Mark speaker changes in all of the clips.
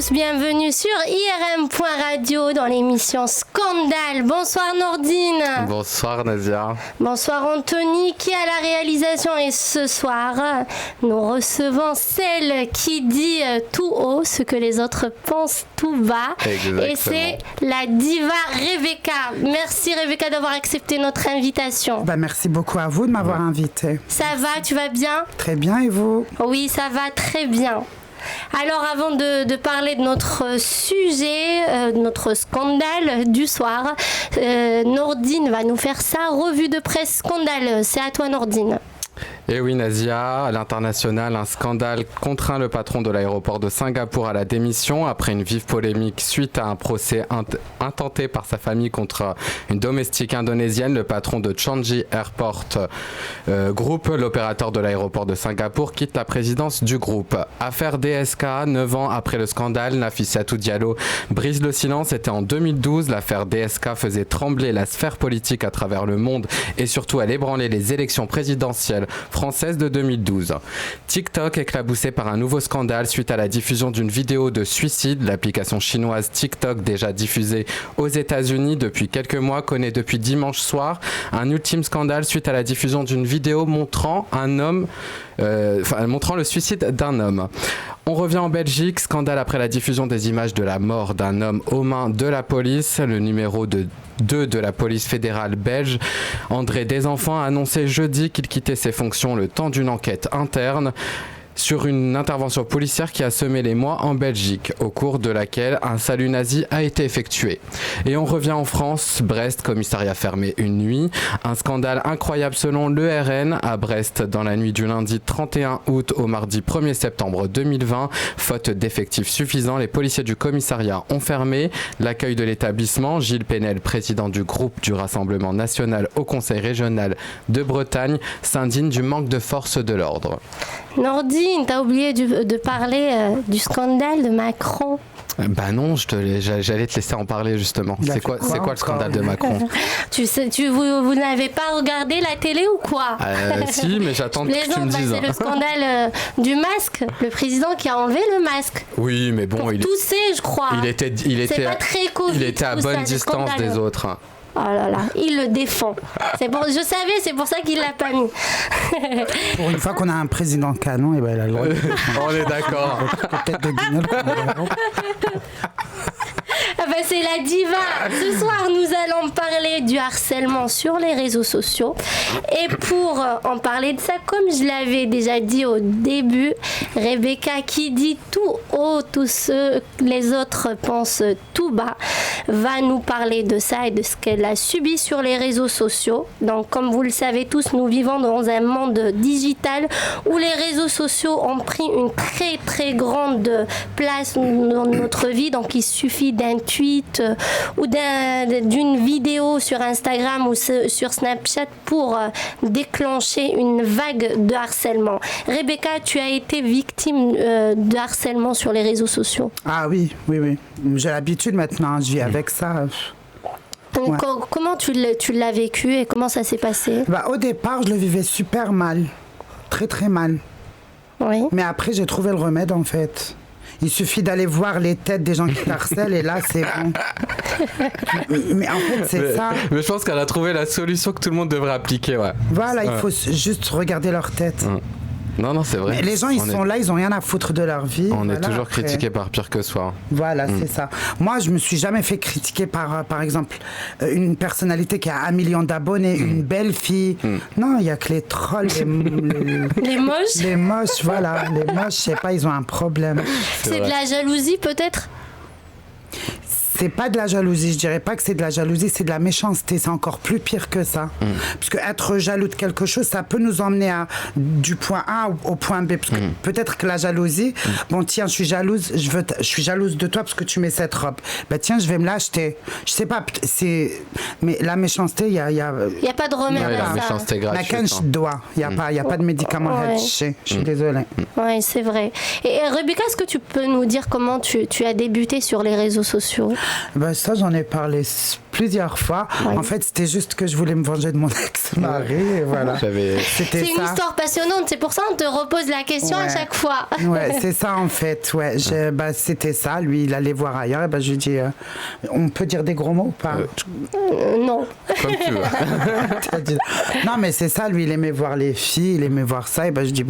Speaker 1: tous, bienvenue sur IRM.radio dans l'émission Scandale. Bonsoir Nordine.
Speaker 2: Bonsoir Nadia.
Speaker 1: Bonsoir Anthony qui est à la réalisation et ce soir nous recevons celle qui dit tout haut ce que les autres pensent tout bas.
Speaker 2: Exactement.
Speaker 1: Et c'est la diva Rebecca. Merci Rebecca d'avoir accepté notre invitation.
Speaker 3: Merci beaucoup à vous de m'avoir invité.
Speaker 1: Ça va, tu vas bien?
Speaker 3: Très bien, et vous?
Speaker 1: Oui, ça va très bien. Alors avant de parler de notre sujet, notre scandale du soir, Nordine va nous faire sa revue de presse scandale. C'est à toi Nordine.
Speaker 2: Et oui Nadia, à l'international, un scandale contraint le patron de l'aéroport de Singapour à la démission après une vive polémique suite à un procès intenté par sa famille contre une domestique indonésienne. Le patron de Changi Airport Group, l'opérateur de l'aéroport de Singapour, quitte la présidence du groupe. Affaire DSK, 9 ans après le scandale, Nafissatou Diallo brise le silence. C'était en 2012, l'affaire DSK faisait trembler la sphère politique à travers le monde et surtout elle ébranlait les élections présidentielles française de 2012. TikTok éclaboussé par un nouveau scandale suite à la diffusion d'une vidéo de suicide. L'application chinoise TikTok, déjà diffusée aux États-Unis depuis quelques mois, connaît depuis dimanche soir un ultime scandale suite à la diffusion d'une vidéo montrant montrant le suicide d'un homme. On revient en Belgique, scandale après la diffusion des images de la mort d'un homme aux mains de la police. Le numéro 2 de la police fédérale belge, André Desenfants, a annoncé jeudi qu'il quittait ses fonctions le temps d'une enquête interne sur une intervention policière qui a semé les mois en Belgique, au cours de laquelle un salut nazi a été effectué. Et on revient en France, Brest, commissariat fermé une nuit. Un scandale incroyable selon l'ERN à Brest dans la nuit du lundi 31 août au mardi 1er septembre 2020. Faute d'effectifs suffisants, les policiers du commissariat ont fermé. L'accueil de l'établissement, Gilles Penel, président du groupe du Rassemblement national au Conseil régional de Bretagne, s'indigne du manque de force de l'ordre.
Speaker 1: Nordine, t'as oublié de parler du scandale de Macron.
Speaker 2: Bah non, j'allais te laisser en parler justement. C'est quoi le scandale de Macron?
Speaker 1: Vous n'avez pas regardé la télé ou quoi?
Speaker 2: Si, mais j'attends que tu me dises.
Speaker 1: C'est le scandale du masque, le président qui a enlevé le masque.
Speaker 2: Oui, mais bon,
Speaker 1: pour tousser, je crois.
Speaker 2: Il était à bonne distance des autres.
Speaker 1: Oh là là, il le défend. Je savais, c'est pour ça qu'il l'a pas mis.
Speaker 3: Pour une fois qu'on a un président canon, et ben il a le droit.
Speaker 2: On est d'accord.
Speaker 3: Peut-être de guignol.
Speaker 1: C'est la diva. Ce soir, nous allons parler du harcèlement sur les réseaux sociaux. Et pour en parler de ça, comme je l'avais déjà dit au début, Rebecca qui dit tout haut, tout ce que les autres pensent tout bas, va nous parler de ça et de ce qu'elle a subi sur les réseaux sociaux. Donc, comme vous le savez tous, nous vivons dans un monde digital où les réseaux sociaux ont pris une très très grande place dans notre vie. Donc, il suffit d'un tweet ou d'une vidéo sur Instagram ou sur Snapchat pour déclencher une vague de harcèlement. Rebecca, tu as été victime de harcèlement sur les réseaux sociaux.
Speaker 3: Ah oui. J'ai l'habitude maintenant, je vis avec ça.
Speaker 1: Ouais. Comment tu l'as vécu et comment ça s'est passé?
Speaker 3: Au départ, je le vivais super mal. Très très mal.
Speaker 1: Oui.
Speaker 3: Mais après, j'ai trouvé le remède en fait. Il suffit d'aller voir les têtes des gens qui t'harcèlent et là, c'est bon. Mais en fait, c'est ça.
Speaker 2: Mais je pense qu'elle a trouvé la solution que tout le monde devrait appliquer, ouais.
Speaker 3: Voilà, il faut juste regarder leur tête.
Speaker 2: Non, c'est vrai.
Speaker 3: Mais les gens, ils sont là, ils n'ont rien à foutre de leur vie.
Speaker 2: On est toujours critiqué par pire que soi.
Speaker 3: Voilà, c'est ça. Moi, je me suis jamais fait critiquer par exemple, une personnalité qui a 1 million d'abonnés, une belle fille. Non, il n'y a que les trolls,
Speaker 1: les moches.
Speaker 3: Les moches, voilà. Les moches, je sais pas, ils ont un problème.
Speaker 1: C'est de la jalousie, peut-être?
Speaker 3: C'est pas de la jalousie, je dirais pas que c'est de la jalousie, c'est de la méchanceté, c'est encore plus pire que ça. Parce que être jaloux de quelque chose, ça peut nous emmener du point A au point B. Parce que peut-être que la jalousie, bon tiens, je suis jalouse de toi parce que tu mets cette robe. Tiens, je vais me l'acheter. Je sais pas, mais la méchanceté, il y a
Speaker 1: pas de remède à ça.
Speaker 2: La méchanceté gratuite.
Speaker 3: Il y a pas de médicament à je suis désolée.
Speaker 1: Oui, c'est vrai. Et Rebecca, est-ce que tu peux nous dire comment tu as débuté sur les réseaux sociaux?
Speaker 3: Ça, j'en ai parlé plusieurs fois.
Speaker 1: Ouais.
Speaker 3: En fait, c'était juste que je voulais me venger de mon ex-mari. Et voilà. C'était
Speaker 1: C'est une histoire passionnante, c'est pour ça qu'on te repose la question à chaque fois.
Speaker 3: Ouais, c'est ça en fait. Ouais, c'était ça. Lui, il allait voir ailleurs. Et je lui dis, on peut dire des gros mots ou pas
Speaker 1: Non.
Speaker 2: Comme tu veux.
Speaker 3: Non, mais c'est ça. Lui, il aimait voir les filles, il aimait voir ça. Et je dis,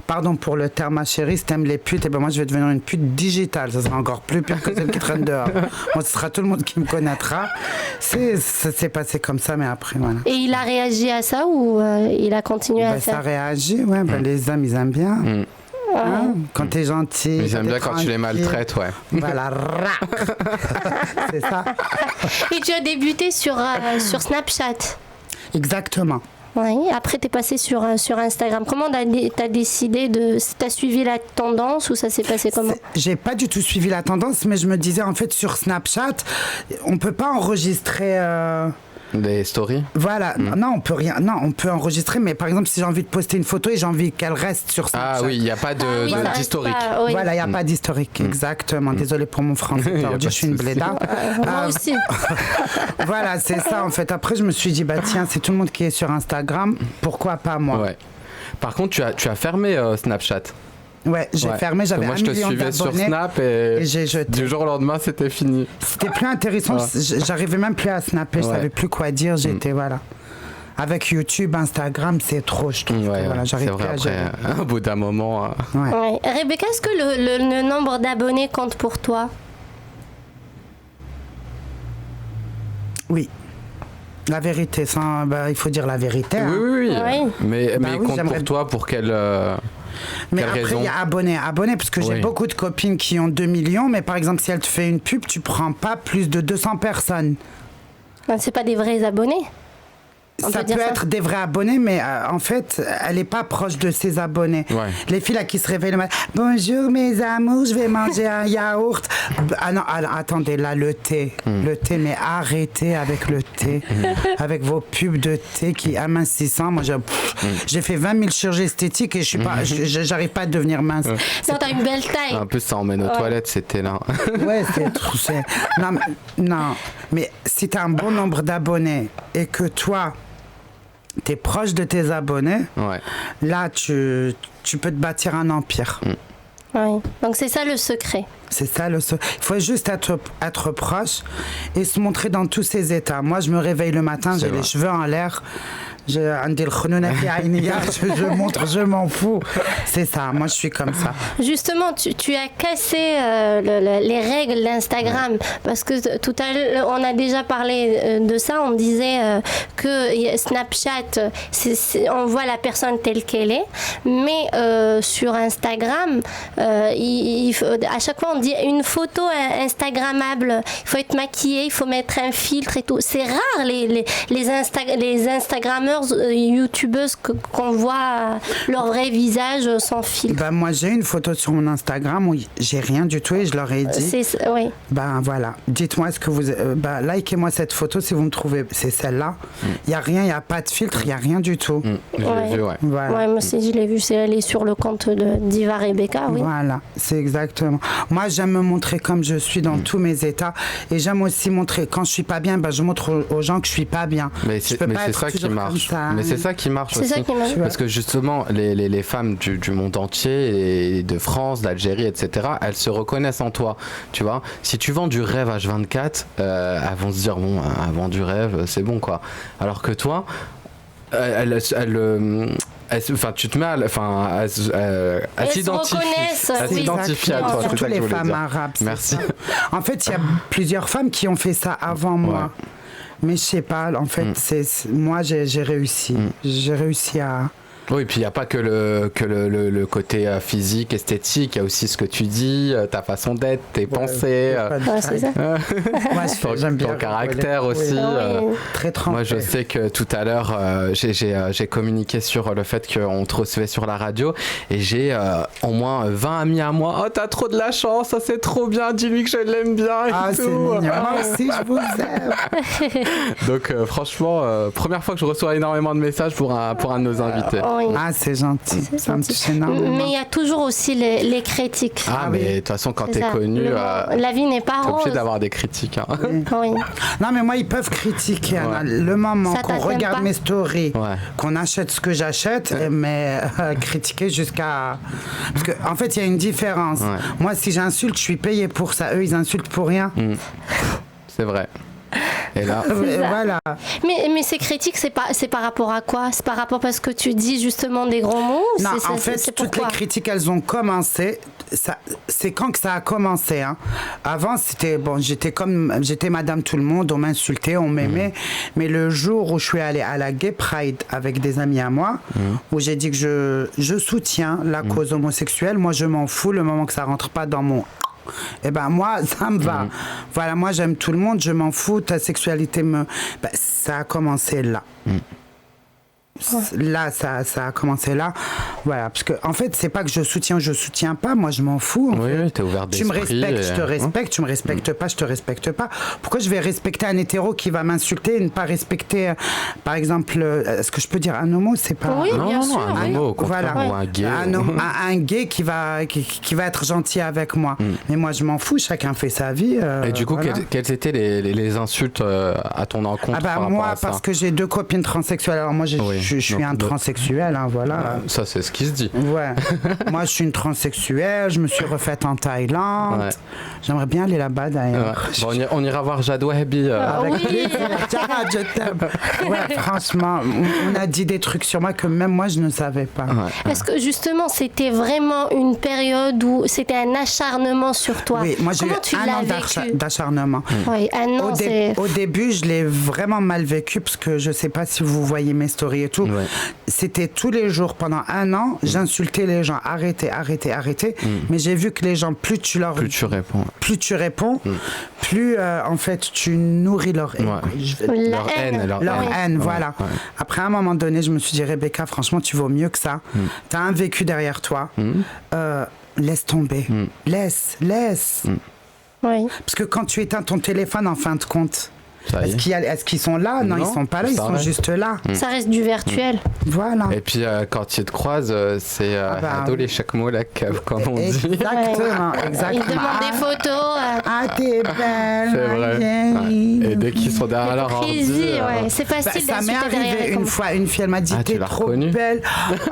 Speaker 3: pardon pour le terme, ma chérie, si t'aimes les putes, et moi, je vais devenir une pute digitale. Ça sera encore plus pire que celle qui traîne dehors. Moi, ce sera tout le monde qui me connaîtra. Ça s'est passé comme ça, mais après, voilà.
Speaker 1: Et il a réagi à ça ou il a continué à faire?
Speaker 3: Ça réagit, ouais. Les hommes, ils aiment bien. Hein, quand t'es gentil.
Speaker 2: Ils aiment bien quand tu les maltraites, ouais.
Speaker 3: Voilà. C'est ça.
Speaker 1: Et tu as débuté sur Snapchat.
Speaker 3: Exactement.
Speaker 1: Oui, après tu es passé sur Instagram. Comment t'as décidé t'as suivi la tendance ou ça s'est passé comment?
Speaker 3: J'ai pas du tout suivi la tendance, mais je me disais en fait sur Snapchat, on peut pas enregistrer...
Speaker 2: Des stories?
Speaker 3: Voilà, non, on peut rien. Non, on peut enregistrer, mais par exemple, si j'ai envie de poster une photo et j'ai envie qu'elle reste sur Snapchat.
Speaker 2: Ah oui, il n'y a pas d'historique.
Speaker 1: Oui.
Speaker 3: Voilà, il n'y a pas d'historique, exactement. Désolée pour mon français, je suis une blédarde.
Speaker 1: Moi aussi.
Speaker 3: Voilà, c'est ça en fait. Après, je me suis dit, tiens, c'est tout le monde qui est sur Instagram, pourquoi pas moi?
Speaker 2: Ouais. Par contre, tu as fermé Snapchat.
Speaker 3: Ouais, j'ai fermé, j'avais 1 million d'abonnés.
Speaker 2: Moi, je te suivais sur Snap et
Speaker 3: j'ai jeté.
Speaker 2: Du jour au lendemain, c'était fini.
Speaker 3: C'était plus intéressant, j'arrivais même plus à snapper, je savais plus quoi dire, j'étais, voilà. Avec YouTube, Instagram, c'est trop, je trouve. Voilà, j'arrive plus à gérer.
Speaker 2: Au bout d'un moment...
Speaker 1: Ouais. Rebecca, est-ce que le nombre d'abonnés compte pour toi?
Speaker 3: Oui. La vérité, il faut dire la vérité. Hein.
Speaker 2: Oui. Mais compte pour toi, pour quelle...
Speaker 3: Mais après, il y a abonnés, parce que j'ai beaucoup de copines qui ont 2 millions, mais par exemple, si elle te fait une pub, tu prends pas plus de 200 personnes.
Speaker 1: C'est pas des vrais abonnés?
Speaker 3: Ça peut être des vrais abonnés, mais en fait, elle n'est pas proche de ses abonnés. Ouais. Les filles là qui se réveillent le matin, bonjour mes amours, je vais manger un yaourt. Ah non, attendez, là, le thé, mais arrêtez avec le thé, avec vos pubs de thé qui amincissant. Moi, j'ai fait 20 000 chirurgies esthétiques et j'arrive pas à devenir mince.
Speaker 1: Non, t'as une belle taille.
Speaker 2: En plus, ça emmène aux toilettes, c'était là.
Speaker 3: Ouais, non, mais si t'as un bon nombre d'abonnés et que toi, t'es proche de tes abonnés, là, tu peux te bâtir un empire.
Speaker 1: Oui. Donc, c'est ça le secret.
Speaker 3: C'est ça le secret. Il faut juste être proche et se montrer dans tous ses états. Moi, je me réveille le matin, j'ai les cheveux en l'air. Je montre, je m'en fous. C'est ça, moi je suis comme ça.
Speaker 1: Justement, tu as cassé les règles d'Instagram parce que tout à l'heure, on a déjà parlé de ça. On disait que Snapchat, on voit la personne telle qu'elle est, mais sur Instagram, à chaque fois on dit une photo Instagrammable, il faut être maquillé, il faut mettre un filtre et tout. C'est rare les Instagrammeurs, youtubeuses qu'on voit leur vrai visage sans filtre.
Speaker 3: Moi j'ai une photo sur mon Instagram où j'ai rien du tout et je leur ai dit voilà, dites-moi est-ce que vous likez-moi cette photo si vous me trouvez, c'est celle-là. Il n'y a rien, il n'y a pas de filtre, il n'y a rien du tout.
Speaker 2: Je l'ai vu,
Speaker 3: voilà.
Speaker 1: Moi aussi je l'ai vu, elle est sur le compte de Diva Rebecca.
Speaker 3: Voilà, c'est exactement. Moi j'aime me montrer comme je suis dans tous mes états et j'aime aussi montrer quand je suis pas bien, je montre aux gens que je suis pas bien.
Speaker 2: Mais c'est ça qui marche. Mais c'est ça qui marche aussi. Parce que justement, les femmes du monde entier, et de France, d'Algérie, etc., elles se reconnaissent en toi. Tu vois, si tu vends du rêve H24, elles vont se dire, bon, elle vend du rêve, c'est bon, quoi. Alors que toi, tu te mets à s'identifier à toi.
Speaker 3: Surtout les femmes arabes.
Speaker 2: Merci.
Speaker 3: En fait, il y a plusieurs femmes qui ont fait ça avant moi. Mais je sais pas, en fait, moi j'ai réussi. J'ai réussi à...
Speaker 2: Oui, et puis il n'y a pas que le côté physique, esthétique, il y a aussi ce que tu dis, ta façon d'être, tes pensées.
Speaker 1: C'est ça.
Speaker 2: Ton caractère aussi.
Speaker 3: Très trempé.
Speaker 2: Moi, je sais que tout à l'heure, j'ai communiqué sur le fait qu'on te recevait sur la radio et j'ai au moins 20 amis à moi. Oh, t'as trop de la chance, ça c'est trop bien, dis-lui que je l'aime bien.
Speaker 3: C'est mignon. Moi aussi, je vous aime.
Speaker 2: Donc, franchement, première fois que je reçois énormément de messages pour un de nos invités.
Speaker 1: Oui.
Speaker 3: Ah, c'est gentil. Ça me touche énormément.
Speaker 1: Mais il y a toujours aussi les critiques.
Speaker 2: Ah, mais de toute façon, quand t'es connu,
Speaker 1: la vie n'est pas
Speaker 2: t'es obligé
Speaker 1: rose.
Speaker 2: d'avoir des critiques. Hein.
Speaker 1: Oui.
Speaker 3: Non, mais moi, ils peuvent critiquer. Hein. Le moment
Speaker 1: Ça
Speaker 3: qu'on
Speaker 1: t'atteint
Speaker 3: regarde
Speaker 1: pas.
Speaker 3: mes stories,
Speaker 2: Ouais.
Speaker 3: qu'on achète ce que j'achète, mais critiquer jusqu'à... Parce qu'en fait, il y a une différence.
Speaker 2: Ouais.
Speaker 3: Moi, si j'insulte, je suis payé pour ça. Eux, ils insultent pour rien.
Speaker 2: C'est vrai. Et là,
Speaker 3: Voilà.
Speaker 1: Mais ces critiques, c'est par rapport à quoi? C'est par rapport parce que tu dis justement des gros mots?
Speaker 3: Non,
Speaker 1: C'est-
Speaker 3: en
Speaker 1: c'est-
Speaker 3: fait,
Speaker 1: c'est
Speaker 3: toutes
Speaker 1: pourquoi?
Speaker 3: les critiques, elles ont commencé. C'est quand que ça a commencé. Hein. Avant, c'était bon, j'étais Madame Tout le Monde, on m'insultait, on m'aimait. Mais le jour où je suis allée à la Gay Pride avec des amis à moi, où j'ai dit que je soutiens la cause homosexuelle, moi je m'en fous le moment que ça rentre pas dans mon... Eh ben moi, ça me va. Voilà, moi j'aime tout le monde, je m'en fous, ta sexualité me... Ben, ça a commencé là. Là, ça a commencé là. Voilà, parce que en fait, c'est pas que je soutiens pas, moi je m'en fous. En fait.
Speaker 2: oui, t'es ouvert
Speaker 3: Tu me
Speaker 2: d'esprit.
Speaker 3: respectes, je te respecte, tu me respectes pas, je te respecte pas. Pourquoi je vais respecter un hétéro qui va m'insulter et ne pas respecter, par exemple, est-ce que je peux dire un homo, c'est pas...
Speaker 1: Oui,
Speaker 2: Non,
Speaker 1: bien
Speaker 2: non,
Speaker 1: sûr,
Speaker 2: un
Speaker 1: oui.
Speaker 2: homo, au contraire,
Speaker 3: Voilà.
Speaker 2: ou un gay.
Speaker 3: Un gay qui va être gentil avec moi. Mais moi, je m'en fous, chacun fait sa vie.
Speaker 2: Et du coup,
Speaker 3: voilà.
Speaker 2: quelles étaient les insultes à ton encontre
Speaker 3: Ah bah
Speaker 2: par rapport
Speaker 3: moi,
Speaker 2: à ça?
Speaker 3: parce que j'ai 2 copines transsexuelles. Alors moi,
Speaker 2: Oui.
Speaker 3: je suis
Speaker 2: Donc,
Speaker 3: un transsexuel, hein, voilà.
Speaker 2: Ça, c'est ce qui se dit.
Speaker 3: Ouais. Moi, je suis une transsexuelle, je me suis refaite en Thaïlande.
Speaker 2: Ouais.
Speaker 3: J'aimerais bien aller là-bas
Speaker 2: Ouais.
Speaker 3: d'ailleurs.
Speaker 2: Bon, on ira voir Jad Wahabi.
Speaker 3: Avec
Speaker 1: Oui.
Speaker 3: plaisir. Jad, je t'aime. Ouais, franchement, on a dit des trucs sur moi que même moi, je ne savais pas.
Speaker 1: Est-ce que justement c'était vraiment une période où c'était un acharnement sur toi?
Speaker 3: Oui, moi j'ai eu
Speaker 1: Comment tu
Speaker 3: un
Speaker 1: l'as
Speaker 3: an
Speaker 1: vécu?
Speaker 3: d'acharnement.
Speaker 1: Oui, un an, c'est...
Speaker 3: Au début, je l'ai vraiment mal vécu parce que je sais pas si vous voyez mes stories et tout.
Speaker 2: Ouais.
Speaker 3: C'était tous les jours pendant un an, j'insultais les gens, arrêtez. Mais j'ai vu que les gens, plus tu réponds, plus en fait tu nourris leur haine.
Speaker 2: Ouais.
Speaker 1: La haine.
Speaker 3: Leur
Speaker 1: Oui.
Speaker 3: haine, voilà.
Speaker 2: Ouais.
Speaker 3: Après, à un moment donné, je me suis dit, Rebecca, franchement, tu vaux mieux que ça. T'as un vécu derrière toi. Laisse tomber. Laisse.
Speaker 1: Oui.
Speaker 3: Parce que quand tu éteins ton téléphone, en fin de compte,
Speaker 2: Ça y est.
Speaker 3: est-ce qu'ils sont là? Non, ils sont pas là, ils
Speaker 2: ça
Speaker 3: sont
Speaker 2: reste.
Speaker 3: juste là.
Speaker 1: Ça reste du virtuel.
Speaker 3: Voilà.
Speaker 2: Et puis quand tu te croises, c'est ado les chaque mot là, comme on dit.
Speaker 3: Exactement,
Speaker 1: Ils
Speaker 3: exactement.
Speaker 1: demandent des photos.
Speaker 3: Ah, t'es belle.
Speaker 2: C'est vrai. Ouais. Et dès qu'ils sont derrière leur ordi.
Speaker 1: L'hypocrisie, ouais. C'est
Speaker 3: Bah,
Speaker 1: facile
Speaker 3: ça m'est
Speaker 1: d'insulter derrière
Speaker 3: arrivé
Speaker 1: les
Speaker 3: une
Speaker 1: com-
Speaker 3: fois, une fille, elle m'a dit,
Speaker 2: Ah, tu
Speaker 3: t'es
Speaker 2: l'as
Speaker 3: trop
Speaker 2: reconnue?
Speaker 3: belle.